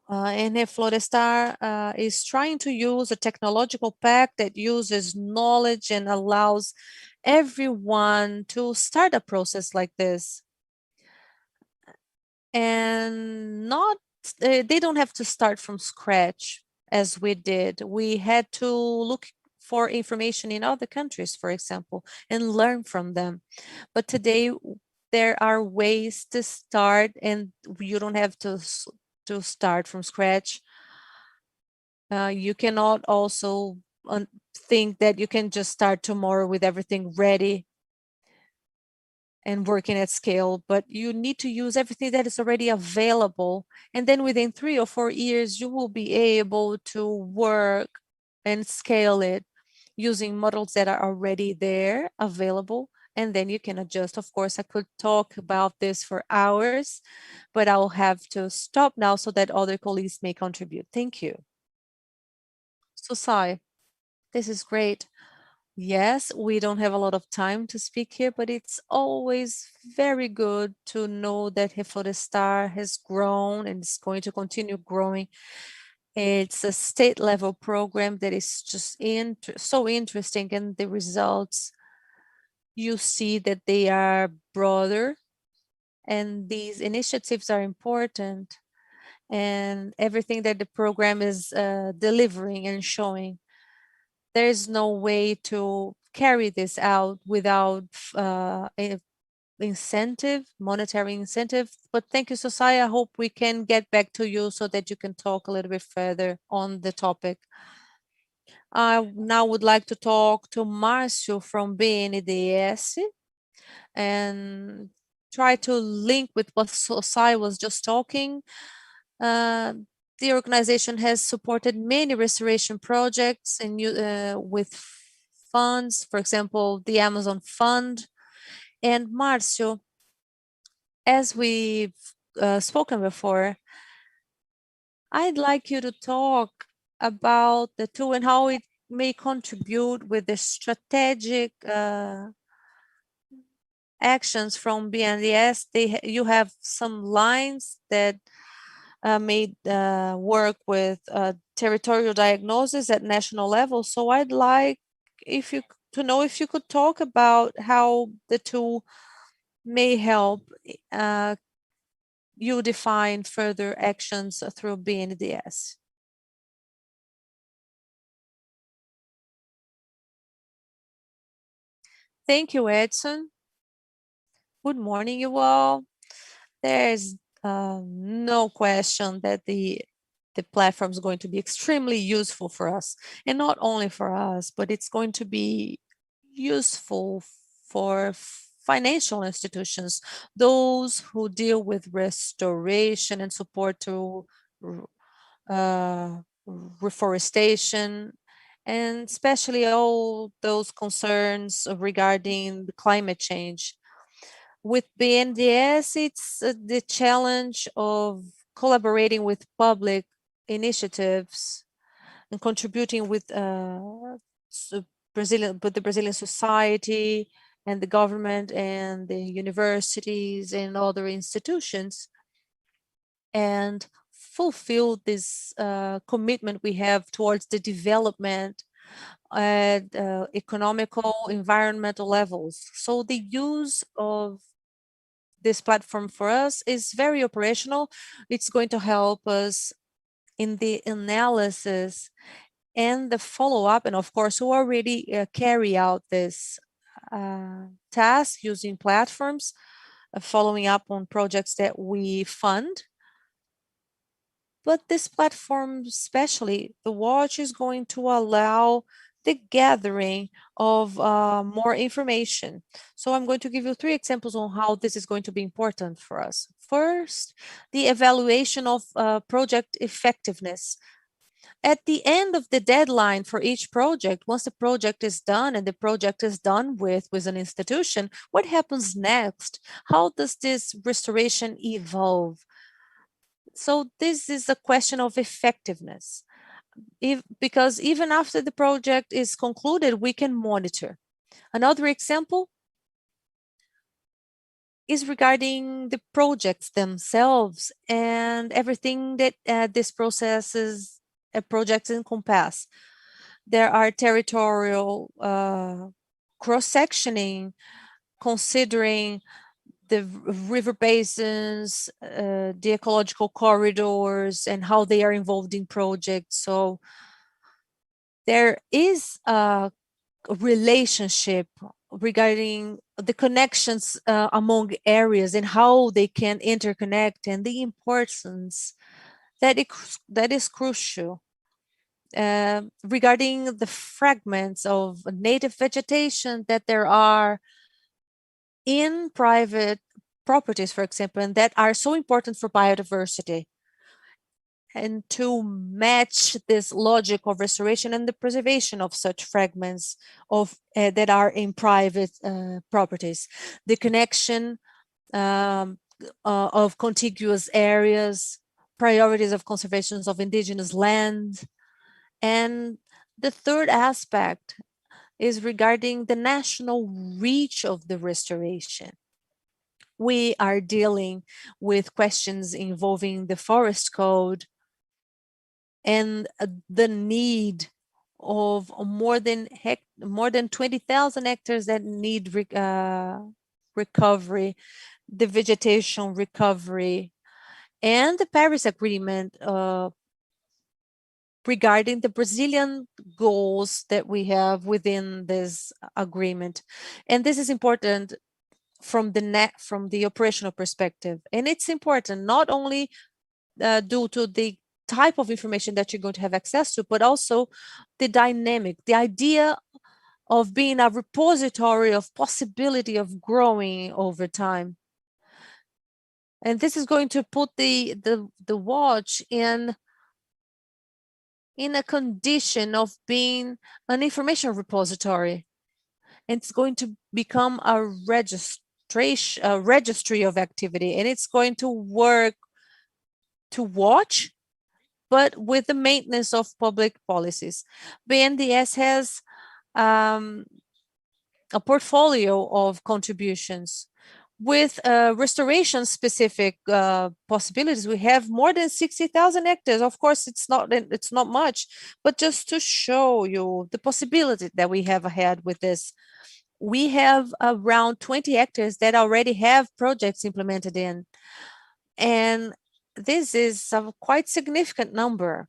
and Florestar is trying to use a technological pack that uses knowledge and allows everyone to start a process like this. And not they don't have to start from scratch as we did. We had to look for information in other countries, for example, and learn from them. But today there are ways to start, and you don't have to start from scratch. You cannot also think that you can just start tomorrow with everything ready and working at scale, but you need to use everything that is already available. And then within 3 or 4 years, you will be able to work and scale it using models that are already there, available, and then you can adjust. Of course, I could talk about this for hours, but I'll have to stop now so that other colleagues may contribute. Thank you. Sai, this is great. Yes, we don't have a lot of time to speak here, but it's always very good to know that Reforestar has grown and is going to continue growing. It's a state level program that is just so interesting, and the results, you see that they are broader, and these initiatives are important, and everything that the program is delivering and showing. There is no way to carry this out without monetary incentive. But thank you, Society. I hope we can get back to you so that you can talk a little bit further on the topic. I now would like to talk to Marcio from BNDES and try to link with what Society was just talking. Uh, the organization has supported many restoration projects and with funds, for example, the Amazon Fund. And Marcio, as we've spoken before, I'd like you to talk about the tool and how it may contribute with the strategic actions from BNDES. You have some lines that made work with territorial diagnosis at national level. So I'd like to know if you could talk about how the tool may help you define further actions through BNDES. Thank you, Edson. Good morning, you all. There's no question that the platform is going to be extremely useful for us, and not only for us, but it's going to be useful for financial institutions, those who deal with restoration and support to reforestation, and especially all those concerns regarding the climate change. With BNDES, it's the challenge of collaborating with public initiatives and contributing with the Brazilian society and the government and the universities and other institutions, and fulfill this commitment we have towards the development at economical, environmental levels. So the use of this platform for us is very operational. It's going to help us in the analysis and the follow-up, and of course, we already carry out this task using platforms. following up on projects that we fund. But this platform, especially the watch, is going to allow the gathering of more information. So I'm going to give you 3 examples on how this is going to be important for us. First, the evaluation of project effectiveness. At the end of the deadline for each project, once the project is done and the project is done with an institution, what happens next? How does this restoration evolve? So this is a question of effectiveness. Because even after the project is concluded, we can monitor. Another example is regarding the projects themselves and everything that this processes projects encompass. There are territorial cross-sectioning, considering the river basins, the ecological corridors, and how they are involved in projects. So there is a relationship regarding the connections among areas and how they can interconnect, and the importance that is crucial. Regarding the fragments of native vegetation that there are in private properties, for example, and that are so important for biodiversity. And to match this logic of restoration and the preservation of such fragments of that are in private properties, the connection of contiguous areas, priorities of conservations of indigenous land, and the third aspect is regarding the national reach of the restoration. We are dealing with questions involving the forest code and the need of more than 20,000 hectares that need recovery, the vegetation recovery, and the Paris Agreement regarding the Brazilian goals that we have within this agreement. And this is important from the operational perspective. And it's important not only due to the type of information that you're going to have access to, but also the dynamic, the idea of being a repository of possibility of growing over time. And this is going to put the watch in a condition of being an information repository. It's going to become a registry of activity, and it's going to work to watch, but with the maintenance of public policies. BNDES has a portfolio of contributions. With restoration specific possibilities, we have more than 60,000 hectares. Of course, it's not much, but just to show you the possibility that we have ahead with this. We have around 20 hectares that already have projects implemented in, and this is a quite significant number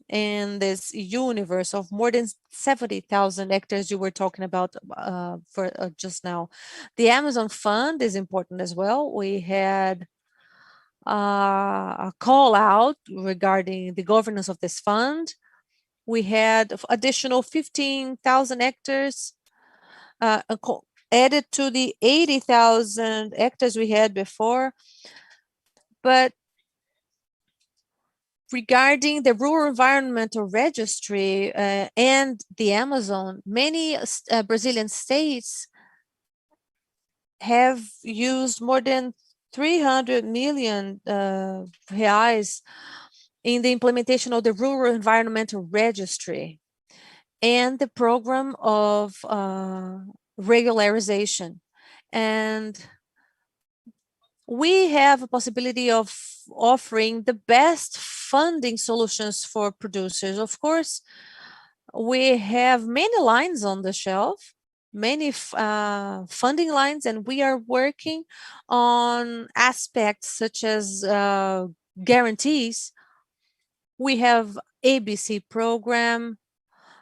in this universe of more than 70,000 hectares you were talking about for just now. The Amazon Fund is important as well. We had a call out regarding the governance of this fund. We had additional 15,000 hectares added to the 80,000 hectares we had before. But regarding the Rural Environmental Registry and the Amazon, many Brazilian states have used more than 300 million reais in the implementation of the Rural Environmental Registry and the program of regularization. And we have a possibility of offering the best funding solutions for producers. Of course, we have many lines on the shelf, many funding lines, and we are working on aspects such as guarantees. We have ABC program,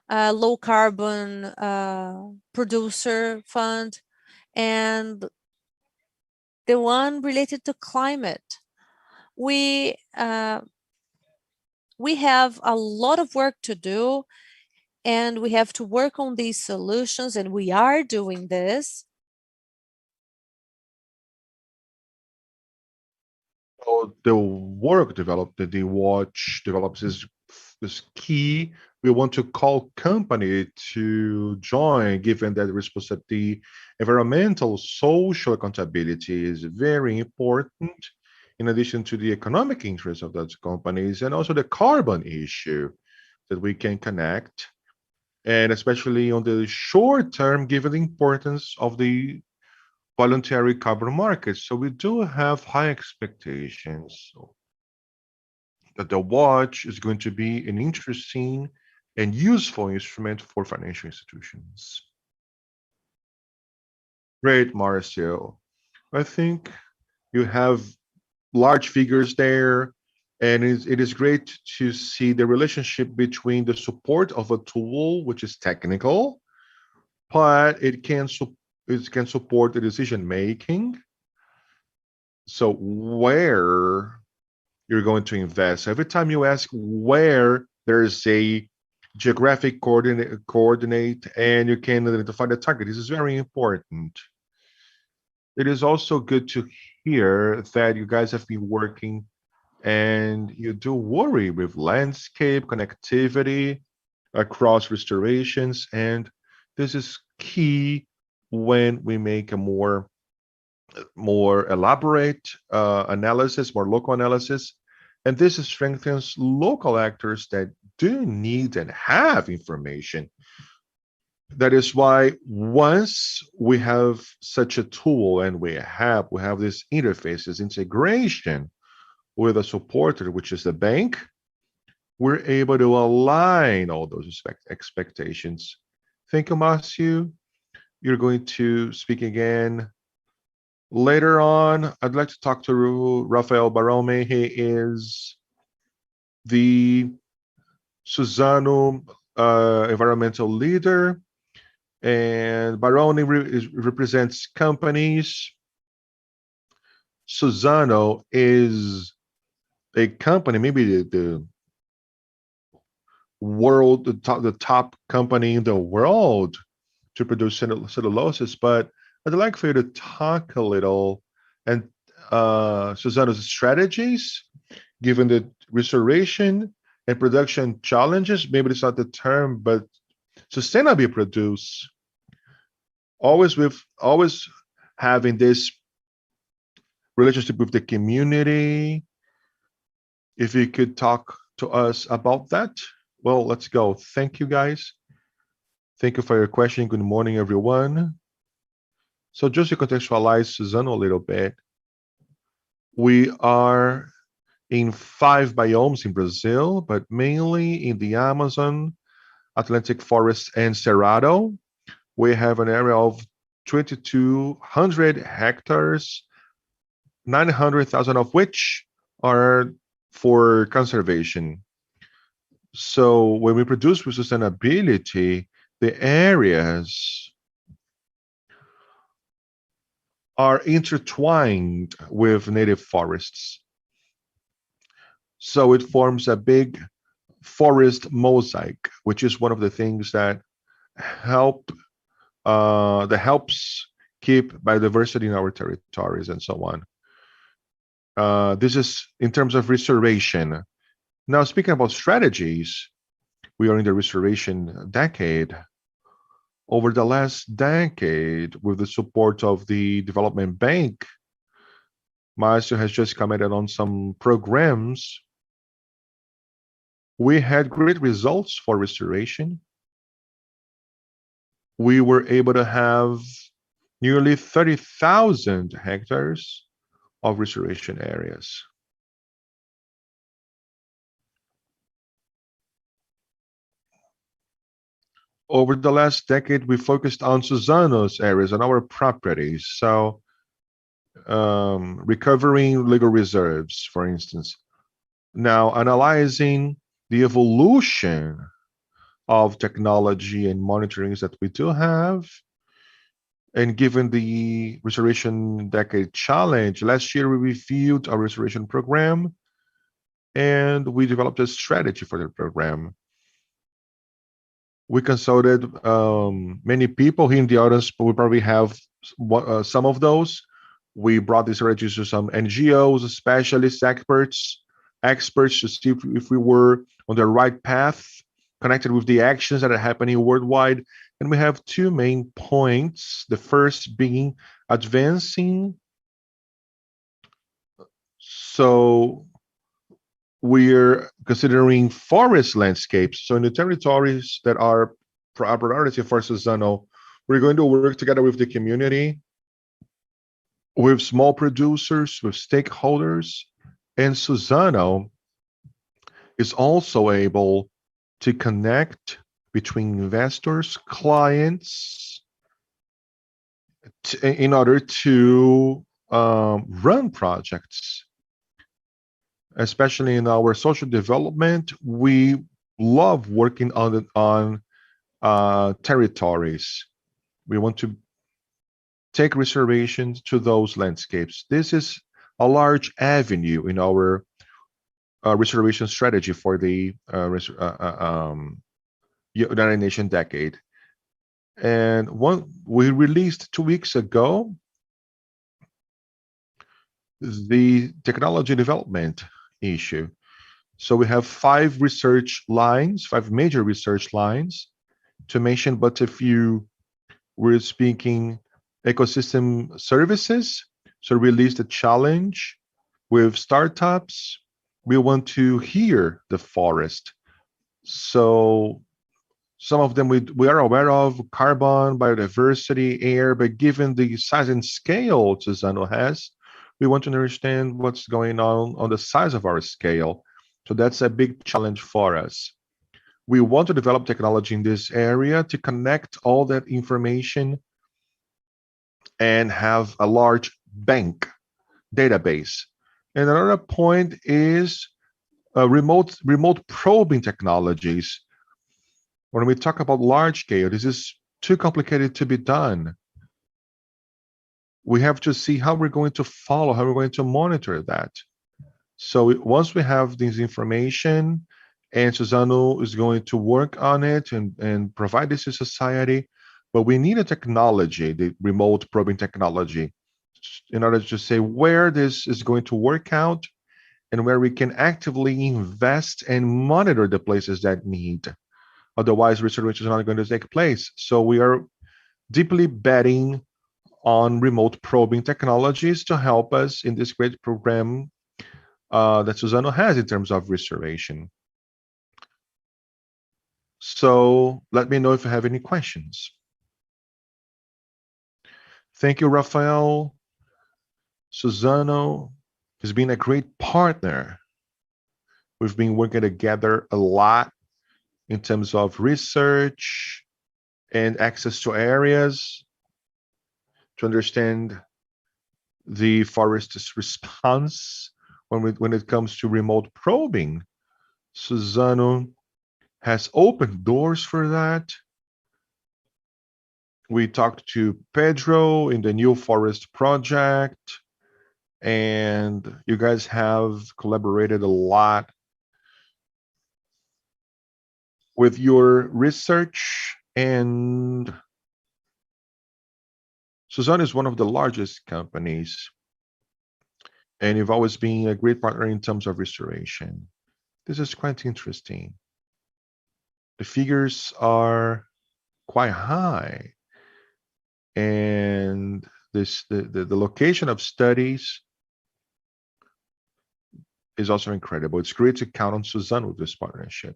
low carbon producer fund, and the one related to climate. We have a lot of work to do, and we have to work on these solutions, and we are doing this. So the work developed, that the watch develops is key. We want to call company to join, given that responsibility, environmental, social accountability is very important, in addition to the economic interest of those companies and also the carbon issue that we can connect, and especially on the short term, given the importance of the voluntary carbon market. So we do have high expectations that the watch is going to be an interesting and useful instrument for financial institutions. Great, Marcio. I think you have large figures there, and it is great to see the relationship between the support of a tool, which is technical, but it can support the decision making. So where you're going to invest. Every time you ask where, there's a geographic coordinate and you can identify the target. This is very important. It is also good to hear that you guys have been working and you do worry with landscape connectivity across restorations, and this is key when we make a more elaborate analysis, more local analysis. And this strengthens local actors that do need and have information. That is why once we have such a tool and we have this interface, this integration with a supporter, which is the bank, we're able to align all those expectations. Thank you, Matthew. You're going to speak again later on. I'd like to talk to Rafael Barome. He is the Suzano environmental leader, and Barone represents companies. Suzano is a company, maybe the world, the top company in the world to produce celluloses. But I'd like for you to talk a little and Suzano's strategies, given the restoration and production challenges. Maybe it's not the term, but sustainably produce. Always having this relationship with the community. If you could talk to us about that. Well, let's go. Thank you, guys. Thank you for your question. Good morning, everyone. So just to contextualize Suzano a little bit, we are in 5 biomes in Brazil, but mainly in the Amazon, Atlantic Forest, and Cerrado. We have an area of 2,200 hectares, 900,000 of which are for conservation. So when we produce with sustainability, the areas are intertwined with native forests. So it forms a big forest mosaic, which is one of the things that helps keep biodiversity in our territories and so on. This is in terms of restoration. Now, speaking about strategies, we are in the restoration decade. Over the last decade, with the support of the Development Bank, Marcia has just commented on some programs. We had great results for restoration. We were able to have nearly 30,000 hectares of restoration areas. Over the last decade, we focused on Suzano's areas, on our properties. So recovering legal reserves, for instance. Now, analyzing the evolution of technology and monitorings that we do have, And given the Restoration Decade Challenge, last year we reviewed our restoration program and we developed a strategy for the program. We consulted many people here in the audience, but we probably have some of those. We brought this strategy to some NGOs, specialists, experts to see if we were on the right path, connected with the actions that are happening worldwide. And we have two main points. The first being advancing. So we're considering forest landscapes. So in the territories that are priority for Suzano, we're going to work together with the community, with small producers, with stakeholders, and Suzano is also able to connect between investors, clients, in order to run projects. Especially in our social development, we love working on territories. We want to take reservations to those landscapes. This is a large avenue in our reservation strategy for the United Nations decade. And one we released 2 weeks ago the technology development issue. So we have five major research lines. To mention but a few, we're speaking ecosystem services. So released a challenge with startups. We want to hear the forest. So some of them we are aware of: carbon, biodiversity, air, but given the size and scale Suzano has, we want to understand what's going on the size of our scale. So that's a big challenge for us. We want to develop technology in this area to connect all that information and have a large bank database. And another point is remote probing technologies. When we talk about large scale, this is too complicated to be done. We have to see how we're going to follow, how we're going to monitor that. So once we have this information, and Suzano is going to work on it and provide this to society, but we need a technology, the remote probing technology, in order to say where this is going to work out and where we can actively invest and monitor the places that need. Otherwise, research is not going to take place. So we are deeply betting on remote probing technologies to help us in this great program that Suzano has in terms of restoration. So let me know if you have any questions. Thank you, Rafael. Suzano has been a great partner. We've been working together a lot in terms of research and access to areas to understand the forest's response when it comes to remote probing. Suzano has opened doors for that. We talked to Pedro in the New Forest Project, and you guys have collaborated a lot with your research. And Suzano is one of the largest companies, and you've always been a great partner in terms of restoration. This is quite interesting. The figures are quite high, and the location of studies is also incredible. It's great to count on Suzano with this partnership.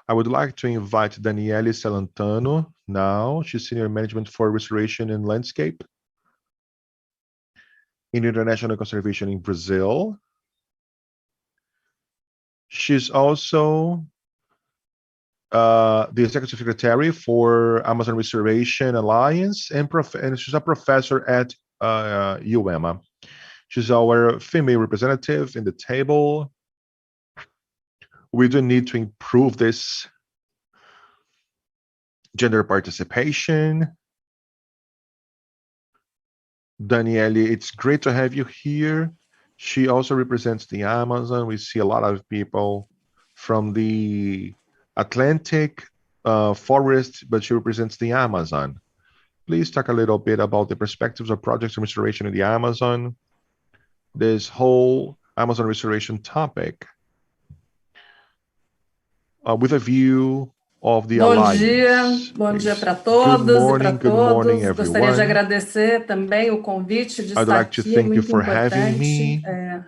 I would like to invite Danielle Salantano now. She's Senior Management for Restoration and Landscape in International Conservation in Brazil. She's also the Executive Secretary for Amazon Restoration Alliance, and she's a professor at UEMA. She's our female representative in the table. We do need to improve this gender participation. Danielle, it's great to have you here. She also represents the Amazon. We see a lot of people from the Atlantic forest, but she represents the Amazon. Please talk a little bit about the perspectives of projects and restoration in the Amazon, this whole Amazon restoration topic, with a view of the alliance. Bom dia para todos e para Good morning, todos. Gostaria de everyone. agradecer também o convite de I'd estar like to aqui, thank you muito for having importante, me.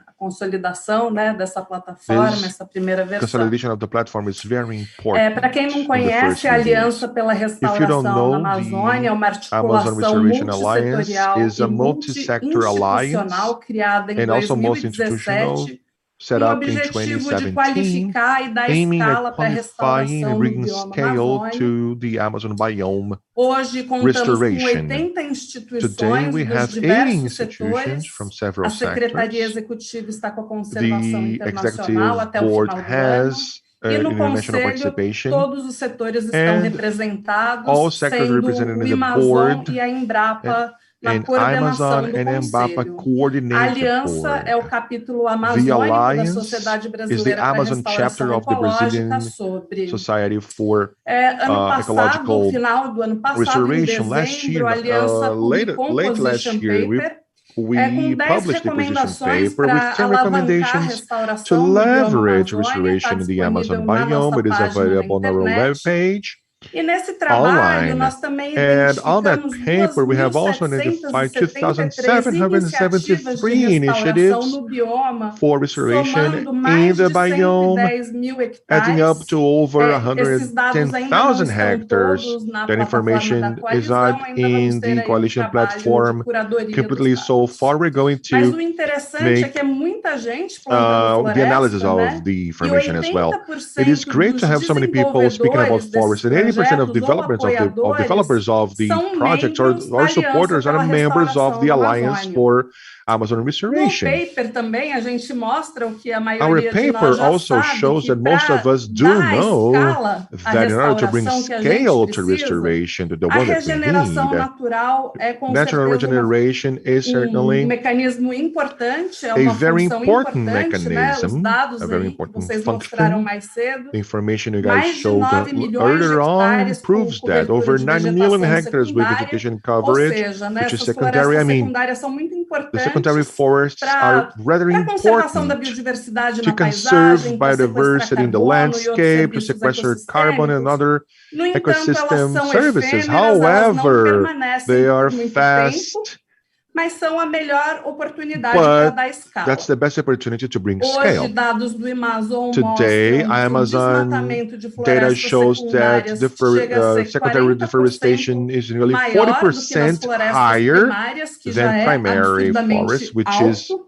a consolidação, né, dessa plataforma, This essa primeira versão. Consolidation of the platform is very important. Para quem não in the first conhece, a release. Aliança pela If you don't Restauração na know, Amazônia é uma the Amazon articulação Restoration Alliance multissetorial is e a multi-sector alliance multi-institucional criada em and also multi-institutional, 2017, set com o up in objetivo de 2017, qualificar e dar aiming at escala para a qualifying and restauração no bringing bioma scale amazônico. to the Amazon biome. Hoje contamos com restoration. 80 Today instituições we dos have 80 diversos institutions setores. from several A Secretaria sectors. Executiva está com a conservação The internacional executive até o board final do ano. has E no international Conselho, participation, todos os setores estão and representados, all sectors sendo represented o in the Amazon board, e a Embrapa na and coordenação Amazon do and Embrapa Conselho. A coordinate the Aliança board. é o capítulo The amazônico da Alliance Sociedade is the Brasileira para a Amazon chapter Restauração of the Ecológica Brazilian sobre... Society for ano passado, Ecological no final do ano passado, em Restoration. Last dezembro, a year, Aliança late publicou um last position year, paper com we 10 published the position recomendações paper with para 10 alavancar a recommendations to restauração no bioma leverage Amazônia. Está restoration in the disponível Amazon na nossa biome. It is página na available on our internet. webpage. E nesse trabalho, Online. nós também And on that identificamos paper, we have also identified 2.773 iniciativas de 2,773 restauração initiatives no bioma, for restoration somando in mais the de biome, 110 mil adding hectares. up to over Esses dados ainda não 110,000 estão hectares. todos na That plataforma da information is coalizão, not ainda vamos in ter the aí um coalition trabalho platform de curadoria completely. dos So dados. far, we're going Mas o to interessante é que é muita gente plantando the analysis floresta, né? of the E information as well. 80% It is great to dos have so many people speaking about desenvolvedores desses forests, and 80% of projetos ou developers of the são projects membros da or Aliança supporters are pela members of Restauração the da Alliance Amazônia. for Amazon No Restoration. paper também a gente mostra o que a Our maioria de nós paper já also sabe, shows que that most of para us do dar a know escala à that in order to bring restauração que a gente scale to precisa, restoration to the a one that we regeneração need, natural é com natural certeza regeneration is certainly mecanismo importante, é a uma very função important importante, né? Os mechanism, dados a very aí que important vocês mostraram function. mais cedo, The information you guys mais de showed 9 milhões de earlier on hectares com proves that cobertura over de 9 million vegetação hectares with secundária, vegetation ou coverage, seja, né, which is essas secondary. florestas I mean, secundárias são muito the secondary importantes forests are rather para a conservação da important biodiversidade to na conserve paisagem, para sequestrar biodiversity in the carbono e outros landscape, to serviços sequester carbon and ecossistêmicos. other No entanto, elas ecosystem são services. efêmeras, elas não However, permanecem they are por muito fast, tempo, mas são a melhor oportunidade para but dar escala. that's the best opportunity to bring Hoje, scale. dados do Amazon Today, mostram que o Amazon desmatamento de data florestas shows that secundárias chega a ser secondary 40% deforestation is nearly maior do que nas 40% florestas higher primárias, que já than é primary absurdamente forest, which alto.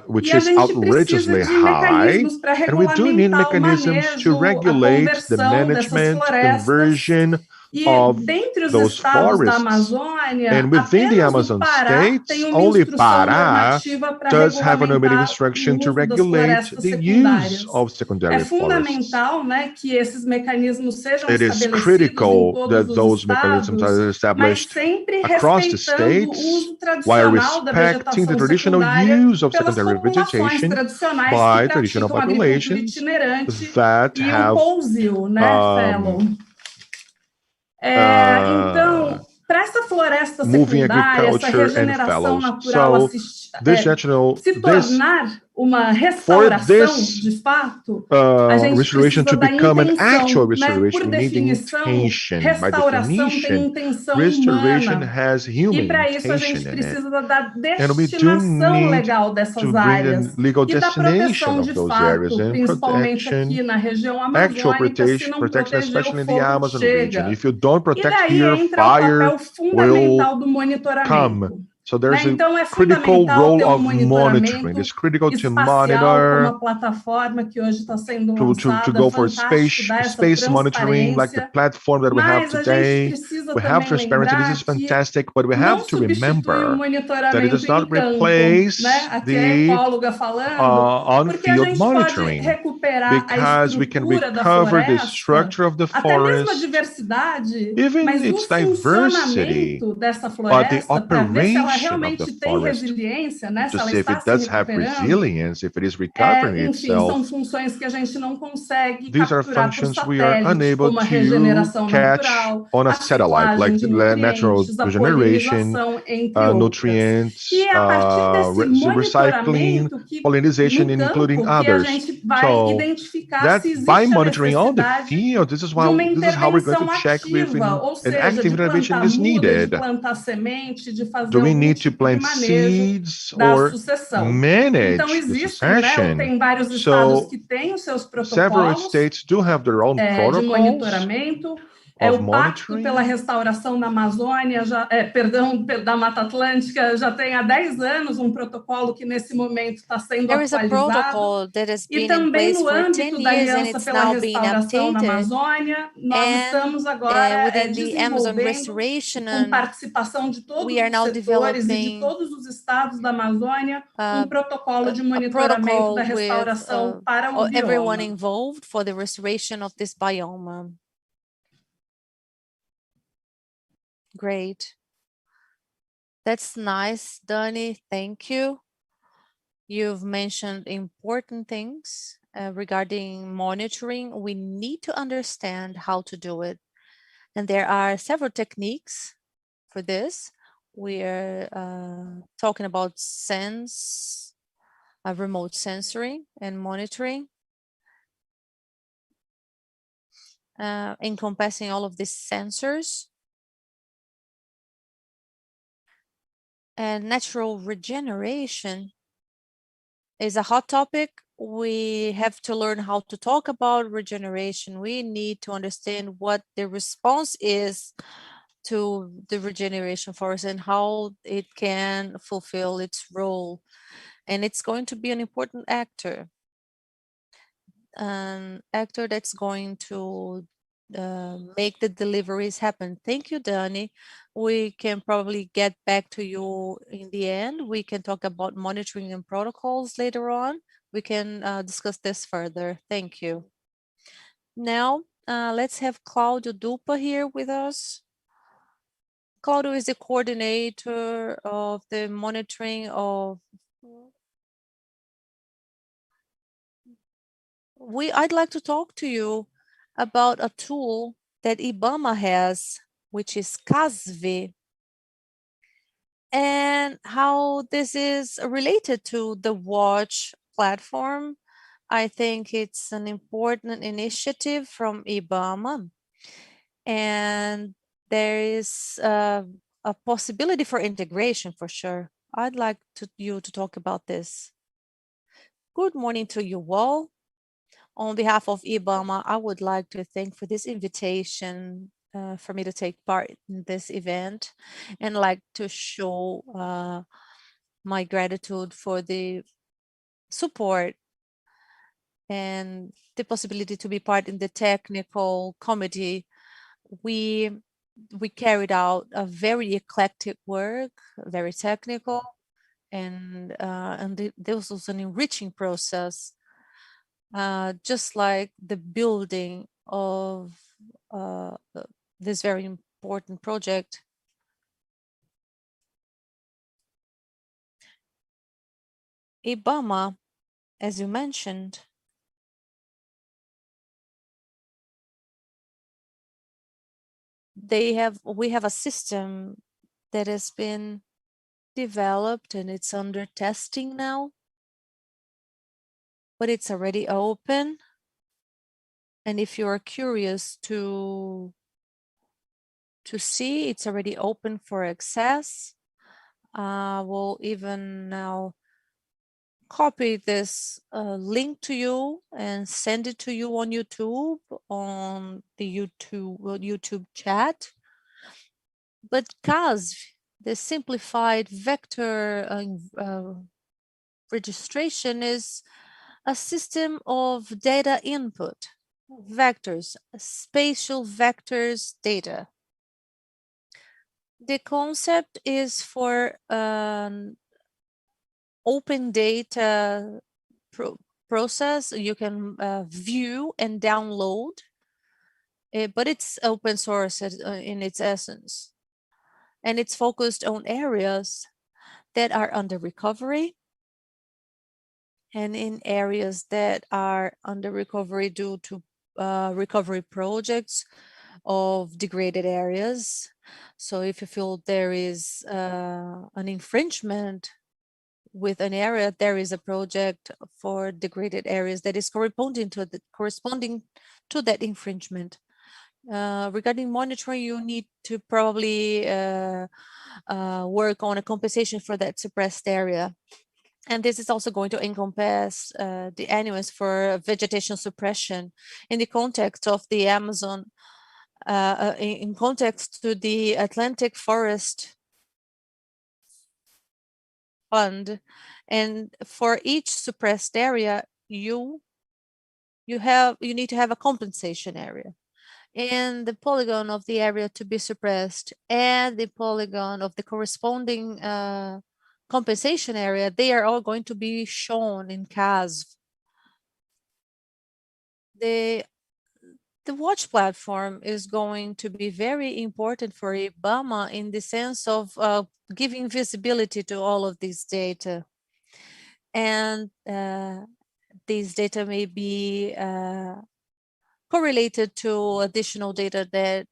which E a is gente precisa outrageously de high, mecanismos para and we do need regulamentar o mechanisms to manejo, a regulate the conversão dessas management, florestas. conversion E of dentre os those estados da forests. Amazônia, And within the apenas Amazon o Pará states, tem uma only instrução Pará normativa para does have a normative regulamentar instruction o to uso das regulate florestas the secundárias. use of É secondary forests. fundamental, né, que esses mecanismos sejam It is estabelecidos critical em todos that os those mechanisms estados, are mas established sempre across the respeitando o states uso while tradicional da respecting the vegetação traditional secundária use of pelas secondary populações vegetation tradicionais by que traditional praticam agricultura populations itinerante that e o have pousio, né, fellow. Então, para essa floresta moving secundária, essa agriculture and regeneração fallows. natural se tornar uma restauração de fato, a gente restoration precisa to da become an actual intenção, né? restoration, Por we need definição, intention. By restauração tem definition, intenção restoration humana. has human E para isso a intention gente in it. precisa da And we do destinação need legal dessas to bring áreas a legal e da proteção destination de of those fato, areas and principalmente protection, aqui na região actual amazônica, se não protection, proteger especially o in the fogo Amazon chega. region. If you don't E protect daí here, entra o fire papel fundamental do come. monitoramento. So there's a Então, é critical fundamental role ter of monitoramento monitoring. It's critical to espacial, como monitor, a plataforma que hoje está sendo to lançada, go for fantástico, dá essa space monitoring, like the transparência. platform that we have Mas a gente today. precisa We have também transparency. This lembrar is que fantastic, but we não have to substitui o remember that it monitoramento does not em campo, replace né? Aqui é a the ecóloga falando, porque a on-field gente pode monitoring, recuperar a because we can estrutura da recover the floresta, structure of the até mesmo a forest, diversidade, even mas o its diversity, funcionamento dessa but the floresta para ver se ela operation of the realmente tem forest, resiliência, né? Se to ela see if está it se does have recuperando. resilience, if it is recovering Enfim, são itself. funções que a gente não consegue These are capturar por functions we are satélite, unable como a to regeneração catch natural, on a a satellite, like ciclagem de natural nutrientes, a regeneration, polinização, entre outras. E nutrients, é a partir desse recycling, monitoramento que, pollination, no including campo, que a others. gente vai So identificar that se by existe a monitoring on the necessidade field, de uma this is how we're going to intervenção check if ativa, ou an seja, active de intervention plantar is muda, de needed. plantar semente, de fazer Do we algum need to tipo de plant manejo seeds da or sucessão. Então, manage the existem, né? succession? Tem vários estados So que têm os seus several protocolos states do have their own de protocols monitoramento. of O Pacto pela monitoring. Restauração da Amazônia, da Mata Atlântica, já tem há 10 anos um protocolo que, nesse momento, está sendo There is a atualizado. protocol that has E been in também place no for 10 âmbito da years and Aliança it's pela now being Restauração na updated. Amazônia, nós estamos And agora within the Amazon desenvolvendo, Restoration, com participação de todos we are os now setores e de developing todos os estados da Amazônia, um protocolo de a monitoramento da protocol with restauração para o everyone bioma. involved for the restoration of this biome. Great. That's nice, Dani. Thank you. You've mentioned important things regarding monitoring. We need to understand how to do it. And there are several techniques for this. We're talking about remote sensoring and monitoring, encompassing all of these sensors. And natural regeneration is a hot topic. We have to learn how to talk about regeneration. We need to understand what the response is to the regeneration force and how it can fulfill its role. And it's going to be an important actor, an actor that's going to make the deliveries happen. Thank you, Dani. We can probably get back to you in the end. We can talk about monitoring and protocols later on. We can discuss this further. Thank you. Now, let's have Claudio Dupa here with us. Claudio is the coordinator of the monitoring of I'd like to talk to you about a tool that IBAMA has, which is CASV, and how this is related to the Watch platform. I think it's an important initiative from IBAMA, and there is a possibility for integration for sure. I'd like you to talk about this. Good morning to you all. On behalf of IBAMA, I would like to thank for this invitation for me to take part in this event and like to show my gratitude for the support and the possibility to be part in the technical committee. We carried out a very eclectic work, very technical, and this was an enriching process. Just like the building of this very important project. IBAMA, as you mentioned, we have a system that has been developed and it's under testing now, but it's already open. And if you are curious to see, it's already open for access. We'll even now copy this link to you and send it to you on YouTube, on the YouTube chat. But CASV, the simplified vector registration is a system of data input, vectors, spatial vectors data. The concept is for an open data process. You can view and download, but it's open source in its essence. And it's focused on areas that are under recovery and in areas that are under recovery due to recovery projects of degraded areas. So if you feel there is an infringement with an area, there is a project for degraded areas that is corresponding to that infringement. Regarding monitoring, you need to probably work on a compensation for that suppressed area. And this is also going to encompass the annuals for vegetation suppression in the context of the Amazon, in context to the Atlantic Forest Fund. And for each suppressed area, you need to have a compensation area. And the polygon of the area to be suppressed and the polygon of the corresponding compensation area, they are all going to be shown in CASV. The watch platform is going to be very important for IBAMA in the sense of giving visibility to all of these data. And these data may be correlated to additional data that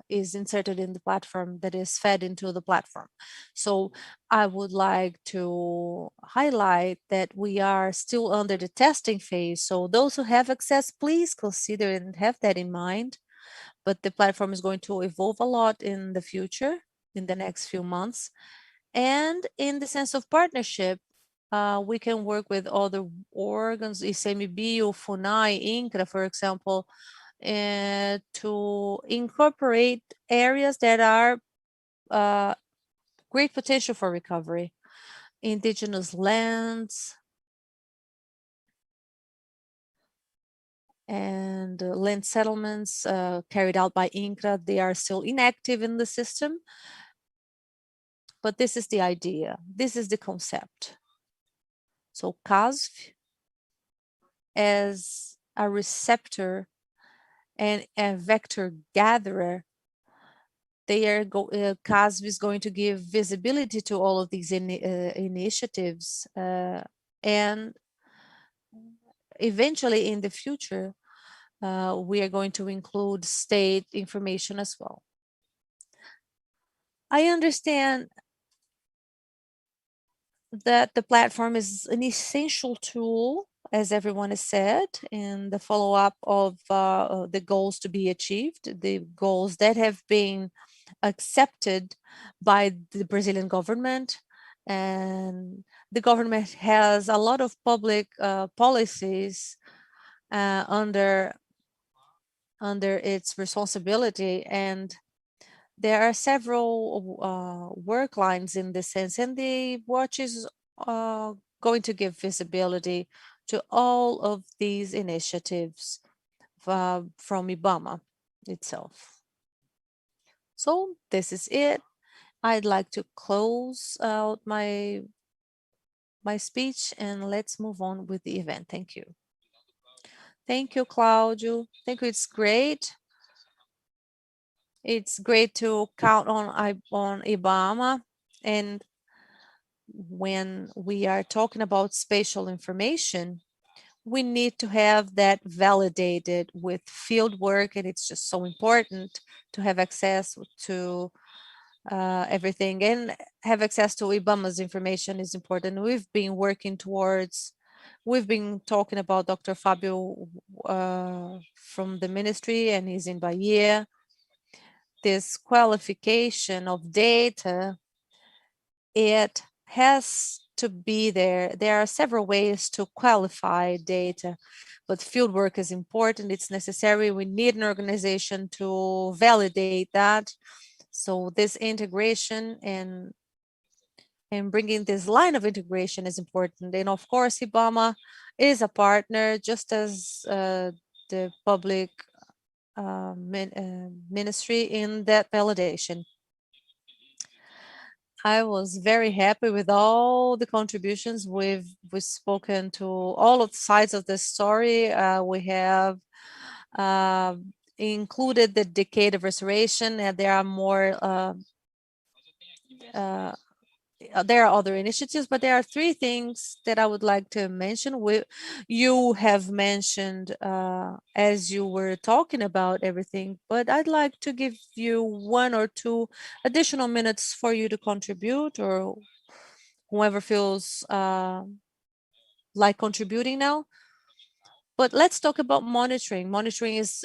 is inserted in the platform, that is fed into the platform. So I would like to highlight that we are still under the testing phase. So those who have access, please consider and have that in mind. But the platform is going to evolve a lot in the future, in the next few months. And in the sense of partnership, we can work with other organs, ICMBio, FUNAI, INCRA, for example, to incorporate areas that are great potential for recovery. Indigenous lands and land settlements carried out by INCRA, they are still inactive in the system. But this is the idea. This is the concept. So CASV as a receptor and a vector gatherer, CASV is going to give visibility to all of these initiatives, and eventually in the future, we are going to include state information as well. I understand that the platform is an essential tool, as everyone has said, in the follow-up of the goals to be achieved, the goals that have been accepted by the Brazilian government. And the government has a lot of public policies under its responsibility, and there are several work lines in this sense, and the watch is going to give visibility to all of these initiatives from IBAMA itself. So this is it. I'd like to close out my speech, and let's move on with the event. Thank you. Thank you, Claudio. Thank you. It's great. It's great to count on IBAMA. And when we are talking about spatial information, we need to have that validated with field work, and it's just so important to have access to everything, and have access to IBAMA's information is important. We've been talking about Dr. Fabio from the ministry, and he's in Bahia. This qualification of data, it has to be there. There are several ways to qualify data, but fieldwork is important. It's necessary. We need an organization to validate that. So this integration and bringing this line of integration is important. And of course, IBAMA is a partner, just as the public ministry in that validation. I was very happy with all the contributions. We've spoken to all of the sides of the story. We have included the decade of restoration, and there are more. There are other initiatives, but there are three things that I would like to mention. You have mentioned as you were talking about everything, but I'd like to give you 1 or 2 additional minutes for you to contribute, or whoever feels like contributing now. But let's talk about monitoring. Monitoring is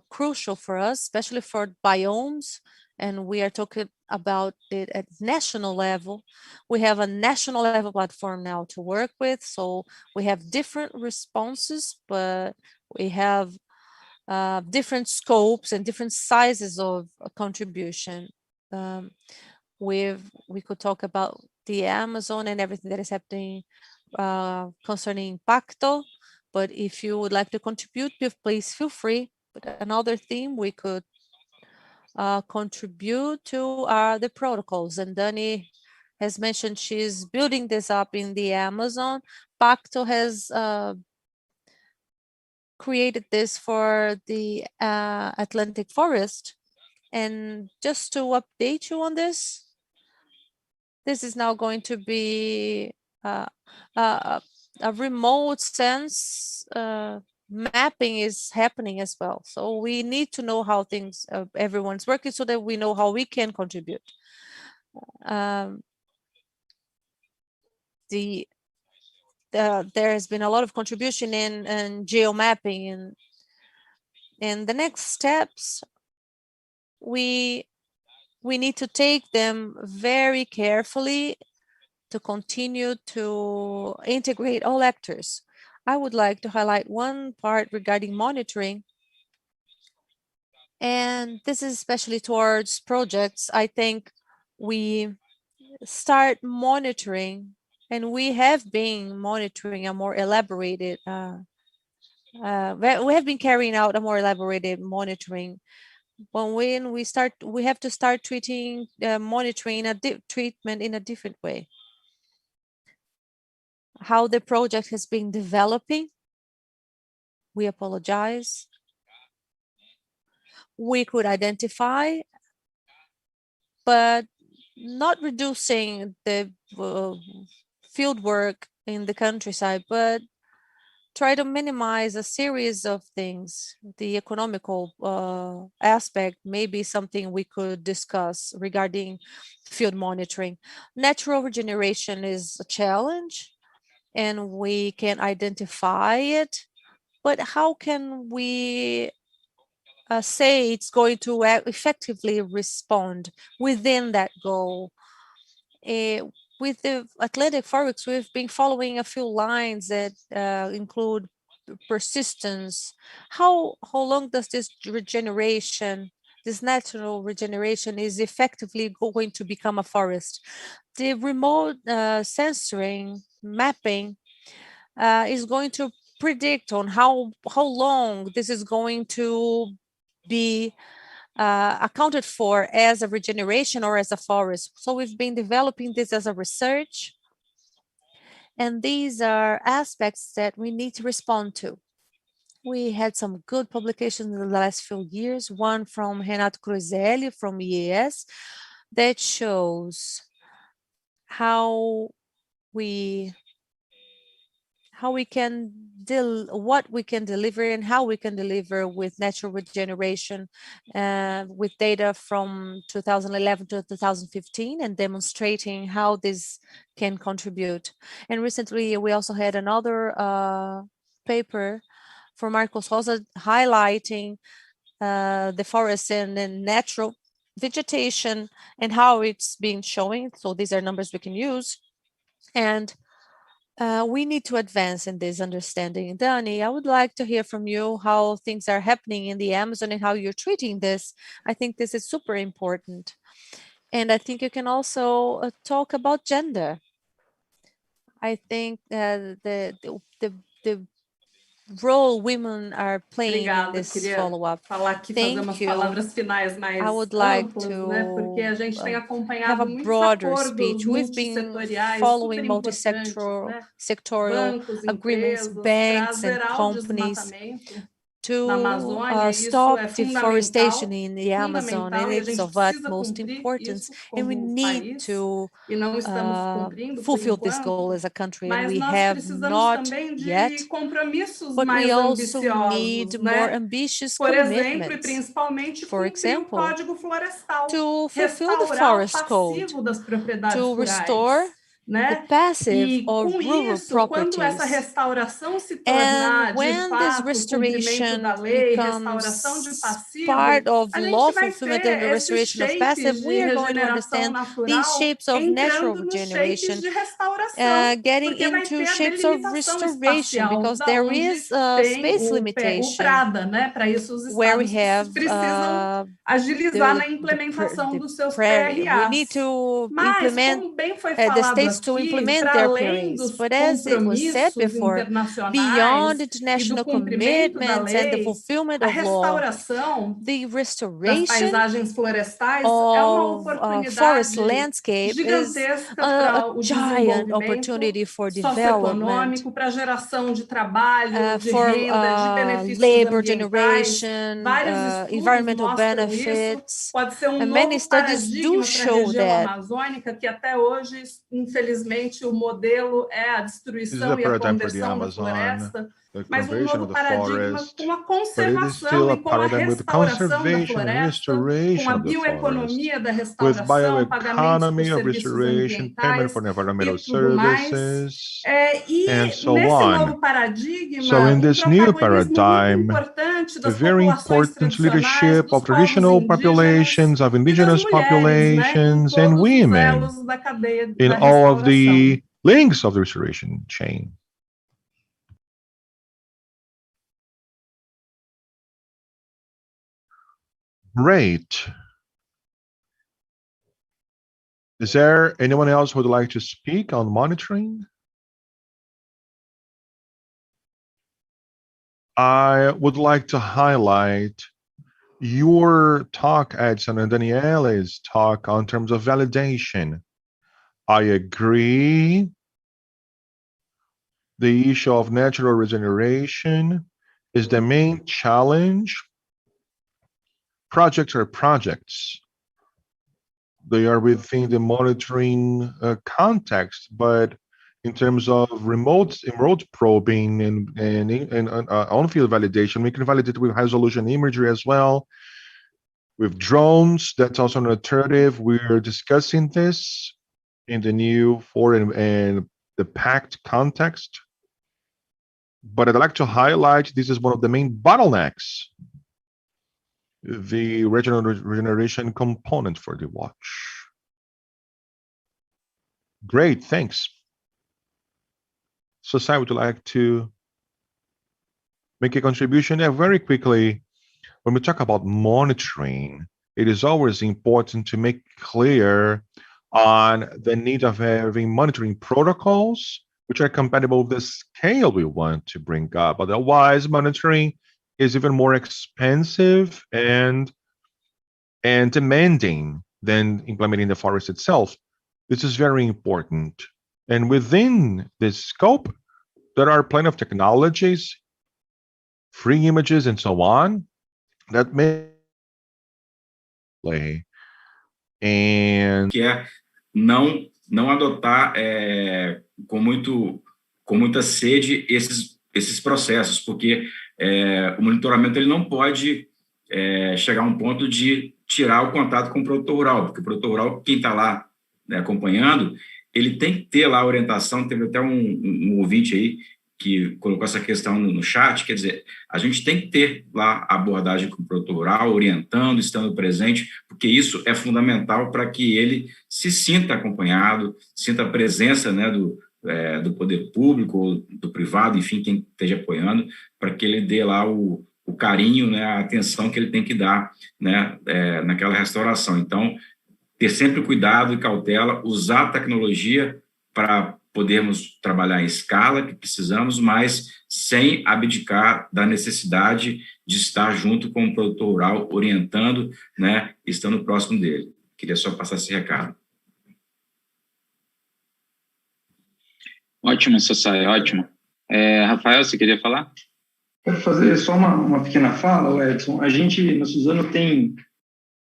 crucial for us, especially for biomes. And we are talking about it at national level. We have a national level platform now to work with. So we have different responses, but we have different scopes and different sizes of contribution. We could talk about the Amazon and everything that is happening concerning Impacto. But if you would like to contribute, please feel free. But another theme we could contribute to are the protocols. And Dani has mentioned she's building this up in the Amazon. Pacto has created this for the Atlantic forest. And just to update you on this, this is now going to be a remote sense mapping is happening as well. So we need to know how things, everyone's working, so that we know how we can contribute. There has been a lot of contribution in geomapping, and the next steps, we need to take them very carefully to continue to integrate all actors. I would like to highlight one part regarding monitoring, and this is especially towards projects. I think we start monitoring, and we have been monitoring a more elaborated, we have been carrying out a more elaborated monitoring. When we start, we have to start treating monitoring treatment in a different way. How the project has been developing, we apologize. We could identify, but not reducing the field work in the countryside, but try to minimize a series of things. The economical aspect may be something we could discuss regarding field monitoring. Natural regeneration is a challenge, and we can identify it, but how can we say it's going to effectively respond within that goal? With the Atlantic forests, we've been following a few lines that include persistence. How long does this regeneration, this natural regeneration, is effectively going to become a forest? The remote sensoring mapping is going to predict on how long this is going to be accounted for as a regeneration or as a forest. So we've been developing this as a research, and these are aspects that we need to respond to. We had some good publications in the last few years, one from Renato Cruzelli from EAS that shows how we can what we can deliver and how we can deliver with natural regeneration with data from 2011 to 2015, and demonstrating how this can contribute. And recently we also had another paper from Marcos Rosa highlighting the forest and the natural vegetation and how it's been showing. So these are numbers we can use. And we need to advance in this understanding. Dani, I would like to hear from you how things are happening in the Amazon and how you're treating this. I think this is super important. And I think you can also talk about gender. I think the role women are playing in Obrigada, this queria follow-up. falar aqui, fazer umas Thank you. palavras finais mais I would like amplas, né? Porque a to gente tem have acompanhado a muitos broader acordos speech. We've been multissetoriais super following importantes, né? sectorial Bancos, agreements, empresas, para banks and zerar o companies desmatamento na to Amazônia. Isso stop é deforestation fundamental, in the Amazon, and fundamental, e a it's gente of precisa utmost cumprir importance. isso And we como need país, to e não estamos cumprindo por fulfill this goal enquanto, as a country, and mas we nós have precisamos not também yet. de compromissos But we mais also ambiciosos, need more né? ambitious Por exemplo, e commitments. principalmente For cumprir o example, Código Florestal, to fulfill the restaurar o forest code, passivo das propriedades to restore rurais, the né? passive E or com rural isso, quando essa properties. restauração se And tornar de when this fato cumprimento da restoration lei, restauração de becomes passivo, part of a law gente vai fulfillment and ter the esses restoration of passive, shapes we de are going to regeneração understand these natural shapes of natural entrando nos shapes regeneration de restauração, getting porque vai into ter a shapes of delimitação restoration, espacial, because da there onde is a tem space o limitation Prada, né? Para isso os where we estados have precisam agilizar na the implementação dos seus prairie. We need PRAs. to Mas, implement como bem foi the falado states to aqui, implement para their além PRAs. dos But as it was said compromissos before, beyond internacionais e do international cumprimento da commitments and the lei, fulfillment a of law, restauração the das restoration paisagens florestais é uma of forest oportunidade landscape is gigantesca a para o giant desenvolvimento opportunity for development, socioeconômico, para geração de trabalho, de for renda, de benefícios labor ambientais. generation, Vários estudos environmental mostram isso. benefits. Pode ser um And many novo studies do paradigma para a show região that. amazônica, que até hoje, infelizmente, o modelo é a This is a destruição e a paradigm for the conversão da Amazon, floresta, the mas um conversion novo of the paradigma forest, com a but it is conservação still a e com a paradigm with restauração da conservation and floresta, com restoration a of the forest, bioeconomia da with restauração, pagamentos por bioeconomy of serviços restoration, payment ambientais for e environmental tudo mais. services, and E so nesse on. novo So paradigma, in um this new protagonismo muito paradigm, importante a das very populações important tradicionais, leadership dos of povos traditional indígenas populations, of e das indigenous mulheres, né, em populations, and todos os women elos da cadeia in da all of restauração. the links of the restoration chain. Great. Is there anyone else who would like to speak on monitoring? I would like to highlight your talk, Edson, and Daniele's talk on terms of validation. I agree. The issue of natural regeneration is the main challenge. Projects are projects. They are within the monitoring context, but in terms of remote probing and on-field validation, we can validate with high-resolution imagery as well. With drones, that's also an alternative. We're discussing this in the new foreign and the pact context. But I'd like to highlight this is one of the main bottlenecks, the regional regeneration component for the watch. Great, thanks. So, Sai, would you like to make a contribution? Yeah, very quickly. When we talk about monitoring, it is always important to make clear on the need of having monitoring protocols which are compatible with the scale we want to bring up. Otherwise, monitoring is even more expensive and demanding than implementing the forest itself. This is very important. And within this scope, there are plenty of technologies, free images, and so on, that may play. And que é não adotar com muita sede esses processos, porque o monitoramento ele não pode chegar a um ponto de tirar o contato com o produtor rural, porque o produtor rural, quem está lá, né, acompanhando, ele tem que ter lá a orientação. Teve até um ouvinte aí que colocou essa questão no chat, quer dizer, a gente tem que ter lá a abordagem com o produtor rural, orientando, estando presente, porque isso é fundamental para que ele se sinta acompanhado, sinta a presença, né, do poder público ou do privado, enfim, quem esteja apoiando, para que ele dê lá o carinho, né, a atenção que ele tem que dar, né, naquela restauração. Então, ter sempre cuidado e cautela, usar a tecnologia para podermos trabalhar em escala que precisamos, mas sem abdicar da necessidade de estar junto com o produtor rural, orientando, né, estando próximo dele. Queria só passar esse recado. Ótimo, Sassai, ótimo. Rafael, você queria falar? Quero fazer só uma pequena fala, Edson. A gente, na Suzano, tem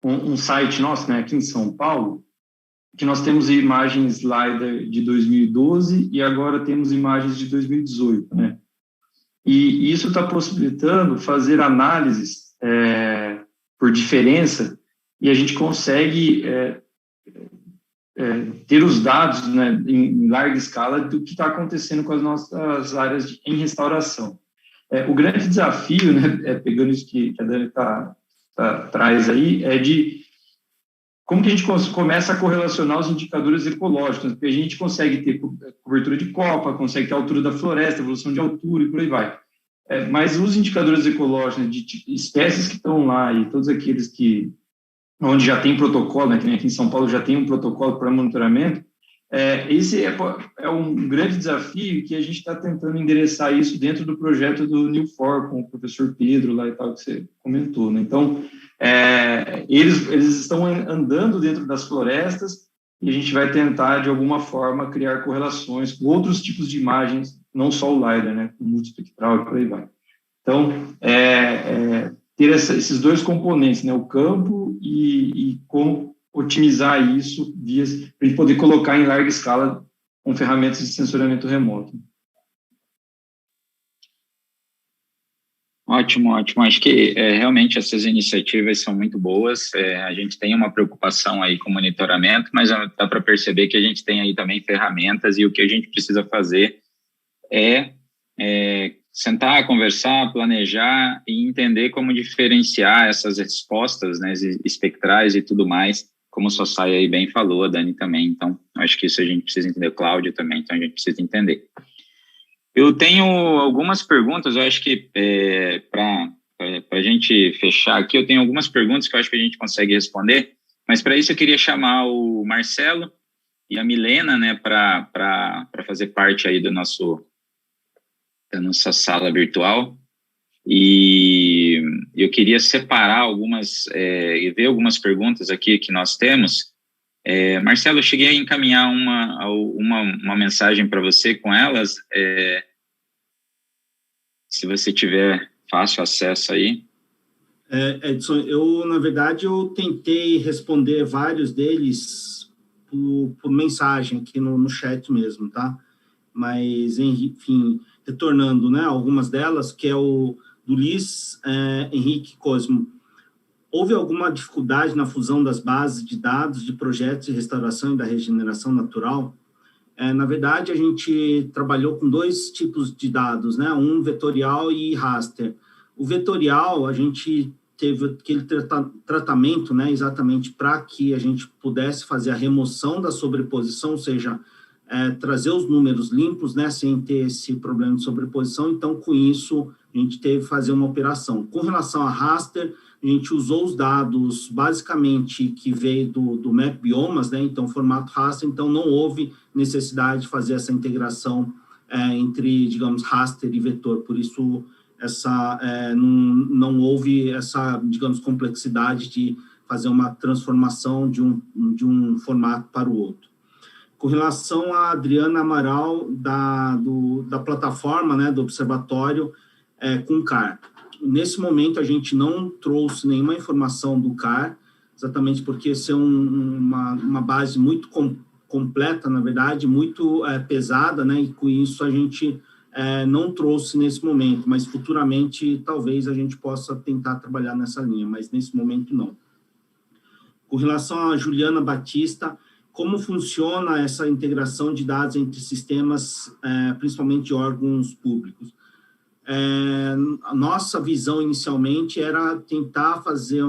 um site nosso, né, aqui em São Paulo, que nós temos imagens LiDAR de 2012 e agora temos imagens de 2018, né? E isso está possibilitando fazer análises por diferença e a gente consegue ter os dados, né, em larga escala do que está acontecendo com as nossas áreas em restauração. O grande desafio, né, pegando isso que a Dani traz aí, é de como que a gente começa a correlacionar os indicadores ecológicos, porque a gente consegue ter cobertura de copa, consegue ter a altura da floresta, evolução de altura e por aí vai. Mas os indicadores ecológicos, né, de espécies que estão lá e todos aqueles que onde já tem protocolo, né, que aqui em São Paulo já tem um protocolo para monitoramento, esse é um grande desafio que a gente está tentando endereçar isso dentro do projeto do New4, com o professor Pedro lá e tal, que você comentou, né? Então, eles estão andando dentro das florestas e a gente vai tentar, de alguma forma, criar correlações com outros tipos de imagens, não só o LiDAR, né, com multispectral e por aí vai. Então, ter esses dois componentes, né, o campo e como otimizar isso para a gente poder colocar em larga escala com ferramentas de sensoriamento remoto. Ótimo, ótimo. Acho que realmente essas iniciativas são muito boas. A gente tem uma preocupação aí com monitoramento, mas dá para perceber que a gente tem aí também ferramentas e o que a gente precisa fazer é sentar, conversar, planejar e entender como diferenciar essas respostas, né, espectrais e tudo mais, como o Sassai aí bem falou, a Dani também. Então, acho que isso a gente precisa entender, o Cláudio também, então a gente precisa entender. Eu tenho algumas perguntas, eu acho que para a gente fechar aqui, eu tenho algumas perguntas que eu acho que a gente consegue responder, mas para isso eu queria chamar o Marcelo e a Milena, né, para fazer parte aí da nossa sala virtual, e eu queria separar algumas, e ver algumas perguntas aqui que nós temos. Marcelo, eu cheguei a encaminhar uma mensagem para você com elas, se você tiver fácil acesso aí. Edson, na verdade, eu tentei responder vários deles por mensagem aqui no chat mesmo, tá? Mas, enfim, retornando, né, algumas delas, que é o do Luiz Henrique Cosmo. Houve alguma dificuldade na fusão das bases de dados de projetos de restauração e da regeneração natural? Na verdade, a gente trabalhou com dois tipos de dados, né, um vetorial e raster. O vetorial, a gente teve aquele tratamento, né, exatamente para que a gente pudesse fazer a remoção da sobreposição, ou seja, trazer os números limpos, né, sem ter esse problema de sobreposição. Então, com isso, a gente teve que fazer uma operação. Com relação a raster, a gente usou os dados, basicamente, que veio do Map Biomas, né, então, formato raster, então não houve necessidade de fazer essa integração entre, digamos, raster e vetor, por isso, não houve essa, digamos, complexidade de fazer uma transformação de um formato para o outro. Com relação a Adriana Amaral, da plataforma, né, do observatório com CAR. Nesse momento, a gente não trouxe nenhuma informação do CAR, exatamente porque essa é uma base muito completa, na verdade, muito pesada, né, e com isso a gente não trouxe nesse momento, mas futuramente talvez a gente possa tentar trabalhar nessa linha, mas nesse momento não. Com relação a Juliana Batista, como funciona essa integração de dados entre sistemas, principalmente de órgãos públicos? A nossa visão inicialmente era tentar fazer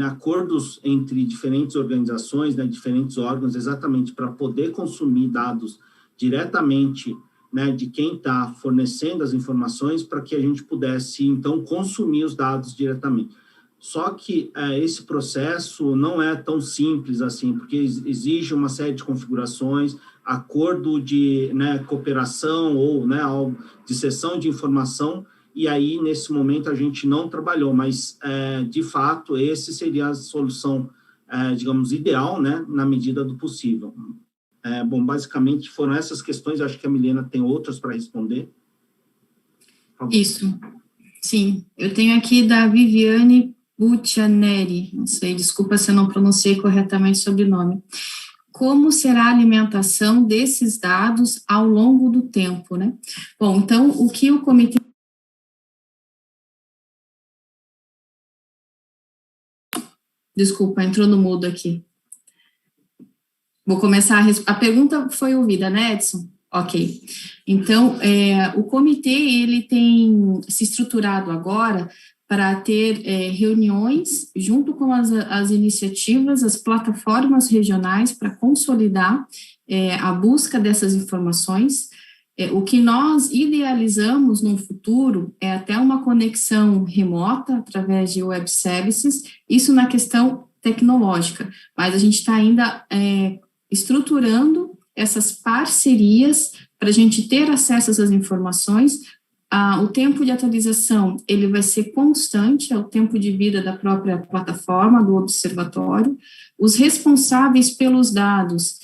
acordos entre diferentes organizações, né, diferentes órgãos, exatamente para poder consumir dados diretamente, né, de quem está fornecendo as informações para que a gente pudesse, então, consumir os dados diretamente. Só que esse processo não é tão simples assim, porque exige uma série de configurações, acordo de, né, cooperação ou, né, de cessão de informação, e aí, nesse momento, a gente não trabalhou, mas, de fato, esse seria a solução, digamos, ideal, né, na medida do possível. Bom, basicamente, foram essas questões, acho que a Milena tem outras para responder. Isso, sim. Eu tenho aqui da Viviane Buccianeri, não sei, desculpa se eu não pronunciei corretamente o sobrenome. Como será a alimentação desses dados ao longo do tempo, né? Bom, então, o que o comitê... Desculpa, entrou no mudo aqui. Vou começar a pergunta foi ouvida, né, Edson? Ok. Então, o comitê, ele tem se estruturado agora para ter reuniões junto com as iniciativas, as plataformas regionais para consolidar a busca dessas informações. O que nós idealizamos no futuro é até uma conexão remota através de web services, isso na questão tecnológica, mas a gente está ainda estruturando essas parcerias para a gente ter acesso a essas informações. O tempo de atualização, ele vai ser constante, é o tempo de vida da própria plataforma, do observatório. Os responsáveis pelos dados,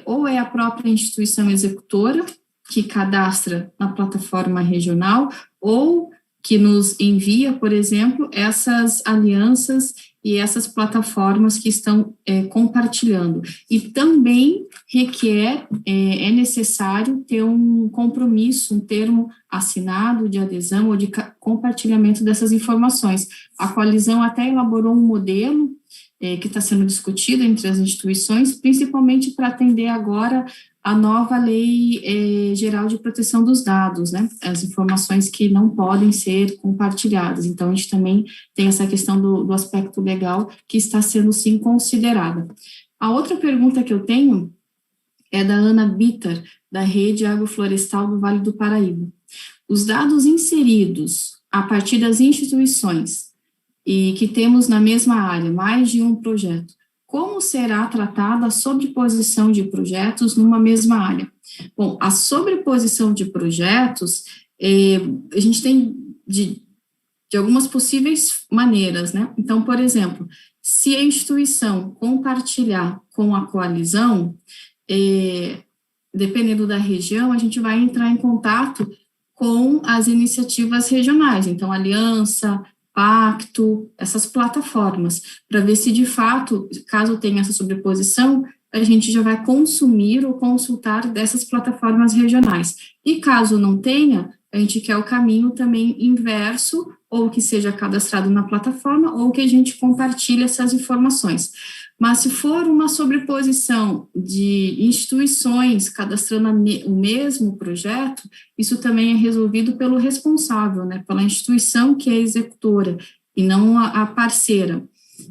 ou é a própria instituição executora, que cadastra na plataforma regional, ou que nos envia, por exemplo, essas alianças e essas plataformas que estão compartilhando. E também requer, é necessário ter um compromisso, um termo assinado de adesão ou de compartilhamento dessas informações. A coalizão até elaborou um modelo que está sendo discutido entre as instituições, principalmente para atender agora a nova Lei Geral de Proteção dos Dados, né, as informações que não podem ser compartilhadas. Então, a gente também tem essa questão do aspecto legal que está sendo, sim, considerada. A outra pergunta que eu tenho é da Ana Bitter, da Rede Agroflorestal do Vale do Paraíba. Os dados inseridos a partir das instituições e que temos na mesma área, mais de um projeto, como será tratada a sobreposição de projetos numa mesma área? Bom, a sobreposição de projetos, a gente tem de algumas possíveis maneiras, né? Então, por exemplo, se a instituição compartilhar com a coalizão, dependendo da região, a gente vai entrar em contato com as iniciativas regionais, então, aliança, pacto, essas plataformas, para ver se de fato, caso tenha essa sobreposição, a gente já vai consumir ou consultar dessas plataformas regionais. E caso não tenha, a gente quer o caminho também inverso, ou que seja cadastrado na plataforma, ou que a gente compartilhe essas informações. Mas se for uma sobreposição de instituições cadastrando o mesmo projeto, isso também é resolvido pelo responsável, né, pela instituição que é executora, e não a parceira.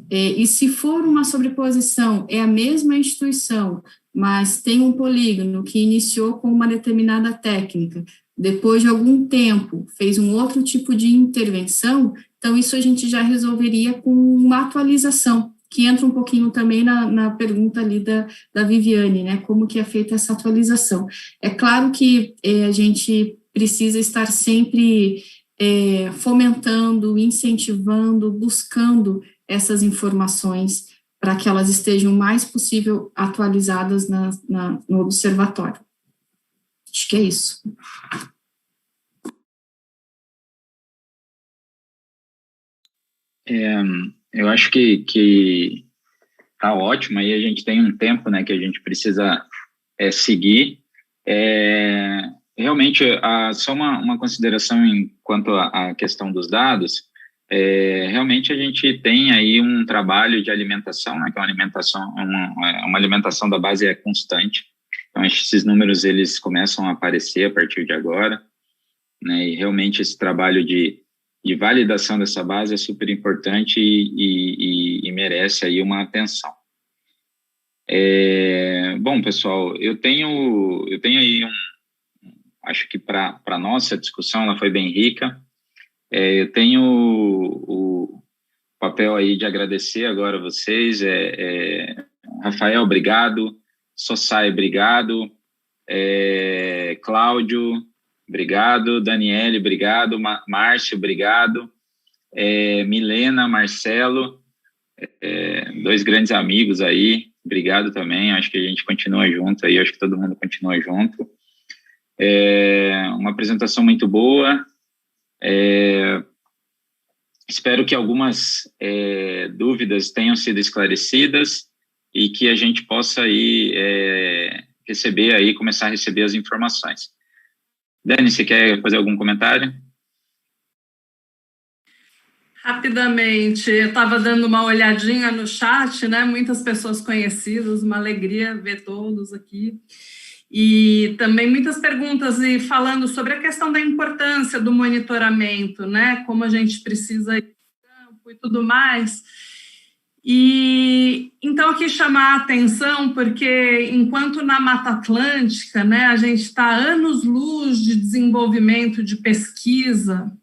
E se for uma sobreposição, é a mesma instituição, mas tem um polígono que iniciou com uma determinada técnica, depois de algum tempo fez um outro tipo de intervenção, então isso a gente já resolveria com uma atualização, que entra um pouquinho também na pergunta ali da Viviane, né, como que é feita essa atualização. É claro que a gente precisa estar sempre fomentando, incentivando, buscando essas informações para que elas estejam o mais possível atualizadas no observatório. Acho que é isso. Eu acho que tá ótimo, aí a gente tem um tempo, né, que a gente precisa seguir. Realmente, só uma consideração quanto à questão dos dados, realmente a gente tem aí um trabalho de alimentação, né, que é uma alimentação da base constante. Então, esses números, eles começam a aparecer a partir de agora, né, e realmente esse trabalho de validação dessa base é super importante e merece aí uma atenção. Bom, pessoal, eu tenho aí acho que para a nossa discussão ela foi bem rica. Eu tenho o papel aí de agradecer agora a vocês. Rafael, obrigado. Sossai, obrigado. Cláudio, obrigado. Danielle, obrigado. Marcia, obrigado. Milena, Marcelo, dois grandes amigos aí, obrigado também. Acho que a gente continua junto aí, acho que todo mundo continua junto. Uma apresentação muito boa. Espero que algumas dúvidas tenham sido esclarecidas e que a gente possa aí começar a receber as informações. Dani, você quer fazer algum comentário? Rapidamente, eu estava dando uma olhadinha no chat, né? Muitas pessoas conhecidas, uma alegria ver todos aqui. E também muitas perguntas e falando sobre a questão da importância do monitoramento, né? Como a gente precisa ir para o campo e tudo mais. E então aqui chamar a atenção, porque enquanto na Mata Atlântica, né, a gente está anos-luz de desenvolvimento de pesquisa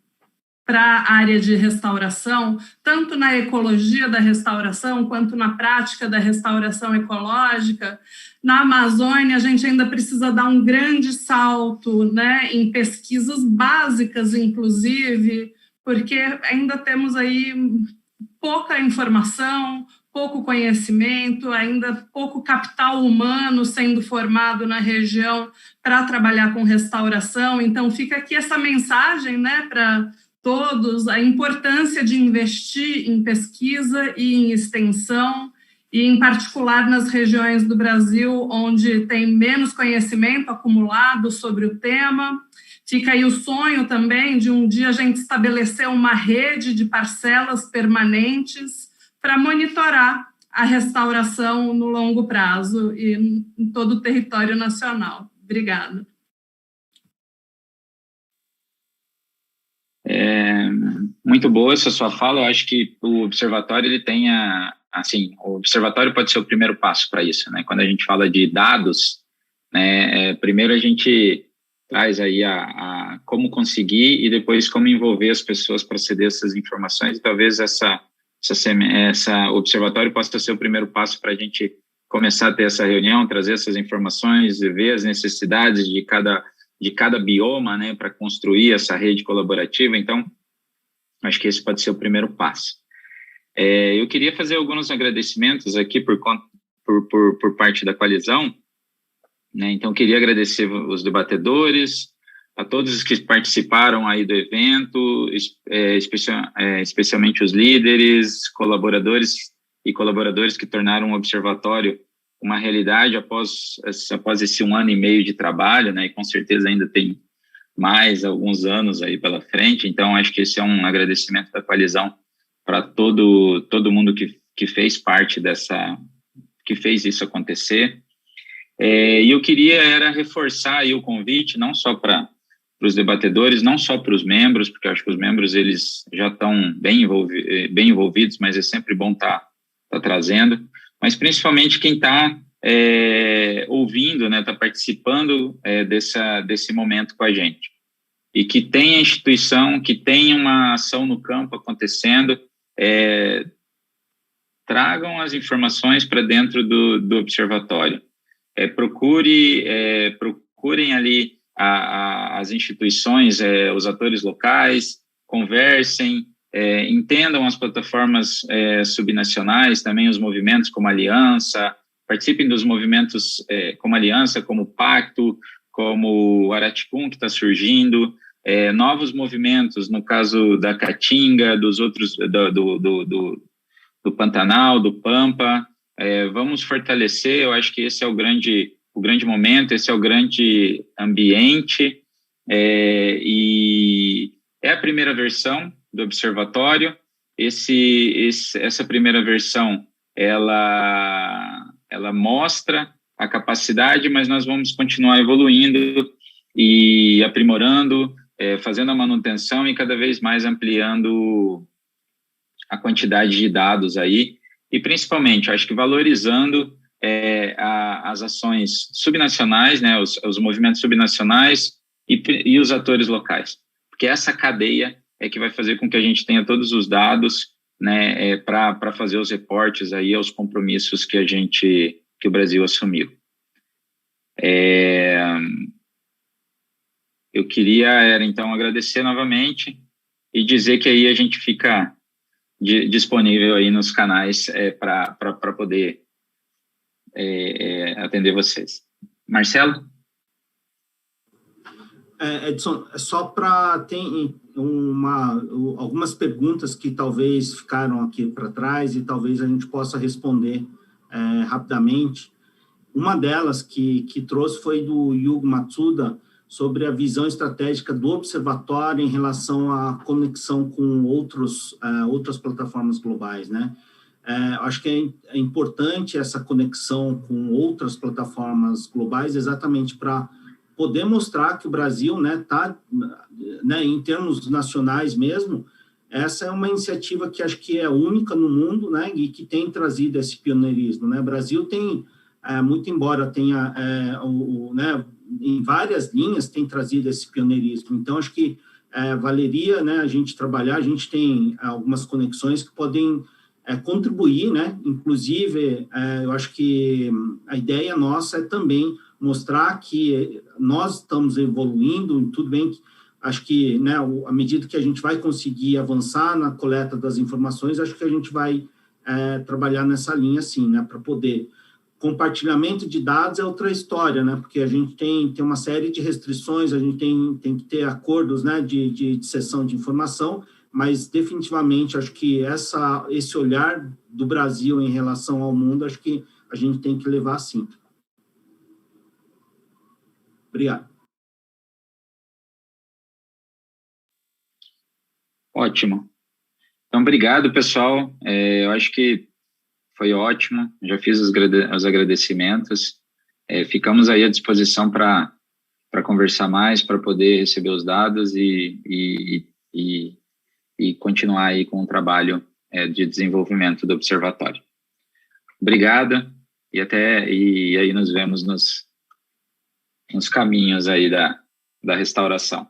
para a área de restauração, tanto na ecologia da restauração, quanto na prática da restauração ecológica. Na Amazônia, a gente ainda precisa dar um grande salto, né, em pesquisas básicas, inclusive, porque ainda temos aí pouca informação, pouco conhecimento, ainda pouco capital humano sendo formado na região para trabalhar com restauração. Então, fica aqui essa mensagem, né, para todos, a importância de investir em pesquisa e em extensão, e em particular nas regiões do Brasil onde tem menos conhecimento acumulado sobre o tema. Fica aí o sonho também de um dia a gente estabelecer uma rede de parcelas permanentes para monitorar a restauração no longo prazo e em todo o território nacional. Obrigada. Muito boa essa sua fala. Eu acho que o observatório ele tem o observatório pode ser o primeiro passo para isso, né? Quando a gente fala de dados, né, primeiro a gente traz aí a como conseguir e depois como envolver as pessoas para ceder essas informações. E talvez essa observatório possa ser o primeiro passo para a gente começar a ter essa reunião, trazer essas informações e ver as necessidades de cada bioma, né, para construir essa rede colaborativa. Então, acho que esse pode ser o primeiro passo. Eu queria fazer alguns agradecimentos aqui por parte da coalizão, né? Então, queria agradecer os debatedores, a todos os que participaram aí do evento, especialmente os líderes, colaboradores que tornaram o observatório uma realidade após esse 1 ano e meio de trabalho, né? E com certeza ainda tem mais alguns anos aí pela frente. Então, acho que esse é um agradecimento da coalizão para todo mundo que fez parte que fez isso acontecer. E eu queria reforçar aí o convite, não só para os debatedores, não só para os membros, porque eu acho que os membros eles já estão bem envolvidos, mas é sempre bom tá trazendo, mas principalmente quem está ouvindo, né, está participando desse momento com a gente. E que tenha instituição, que tenha uma ação no campo acontecendo, tragam as informações para dentro do observatório. Procurem ali as instituições, os atores locais, conversem, entendam as plataformas subnacionais, também os movimentos como Aliança, participem dos movimentos como Aliança, como Pacto, como o Araticum, que está surgindo, novos movimentos, no caso da Caatinga, dos outros, do Pantanal, do Pampa. Vamos fortalecer. Eu acho que esse é o grande momento, esse é o grande ambiente, e é a primeira versão do observatório. Essa primeira versão, ela mostra a capacidade, mas nós vamos continuar evoluindo e aprimorando, fazendo a manutenção e cada vez mais ampliando a quantidade de dados aí, e principalmente, acho que valorizando as ações subnacionais, né, os movimentos subnacionais e os atores locais, porque essa cadeia é que vai fazer com que a gente tenha todos os dados, né, para fazer os reportes aí aos compromissos que o Brasil assumiu. Eu queria, então, agradecer novamente e dizer que aí a gente fica disponível aí nos canais para poder atender vocês. Marcelo? Edson, só para tem algumas perguntas que talvez ficaram aqui para trás e talvez a gente possa responder rapidamente. Uma delas que trouxe foi do Yugo Matsuda, sobre a visão estratégica do observatório em relação à conexão com outras plataformas globais, né? Acho que é importante essa conexão com outras plataformas globais, exatamente para poder mostrar que o Brasil, né, em termos nacionais mesmo, essa é uma iniciativa que acho que é única no mundo, né, e que tem trazido esse pioneirismo, né? O Brasil tem, muito embora tenha, né, em várias linhas, tem trazido esse pioneirismo. Então, acho que valeria, né, a gente trabalhar, a gente tem algumas conexões que podem contribuir, né? Inclusive, eu acho que a ideia nossa é também mostrar que nós estamos evoluindo, tudo bem, acho que, né, à medida que a gente vai conseguir avançar na coleta das informações, acho que a gente vai trabalhar nessa linha, sim, né, para poder... Compartilhamento de dados é outra história, né, porque a gente tem uma série de restrições, a gente tem que ter acordos, né, de cessão de informação, mas definitivamente acho que esse olhar do Brasil em relação ao mundo, acho que a gente tem que levar assim. Obrigado. Ótimo. Então, obrigado, pessoal. Eu acho que foi ótimo, já fiz os agradecimentos. Ficamos aí à disposição para conversar mais, para poder receber os dados e continuar aí com o trabalho de desenvolvimento do observatório. Obrigado e aí nos vemos nos caminhos aí da restauração.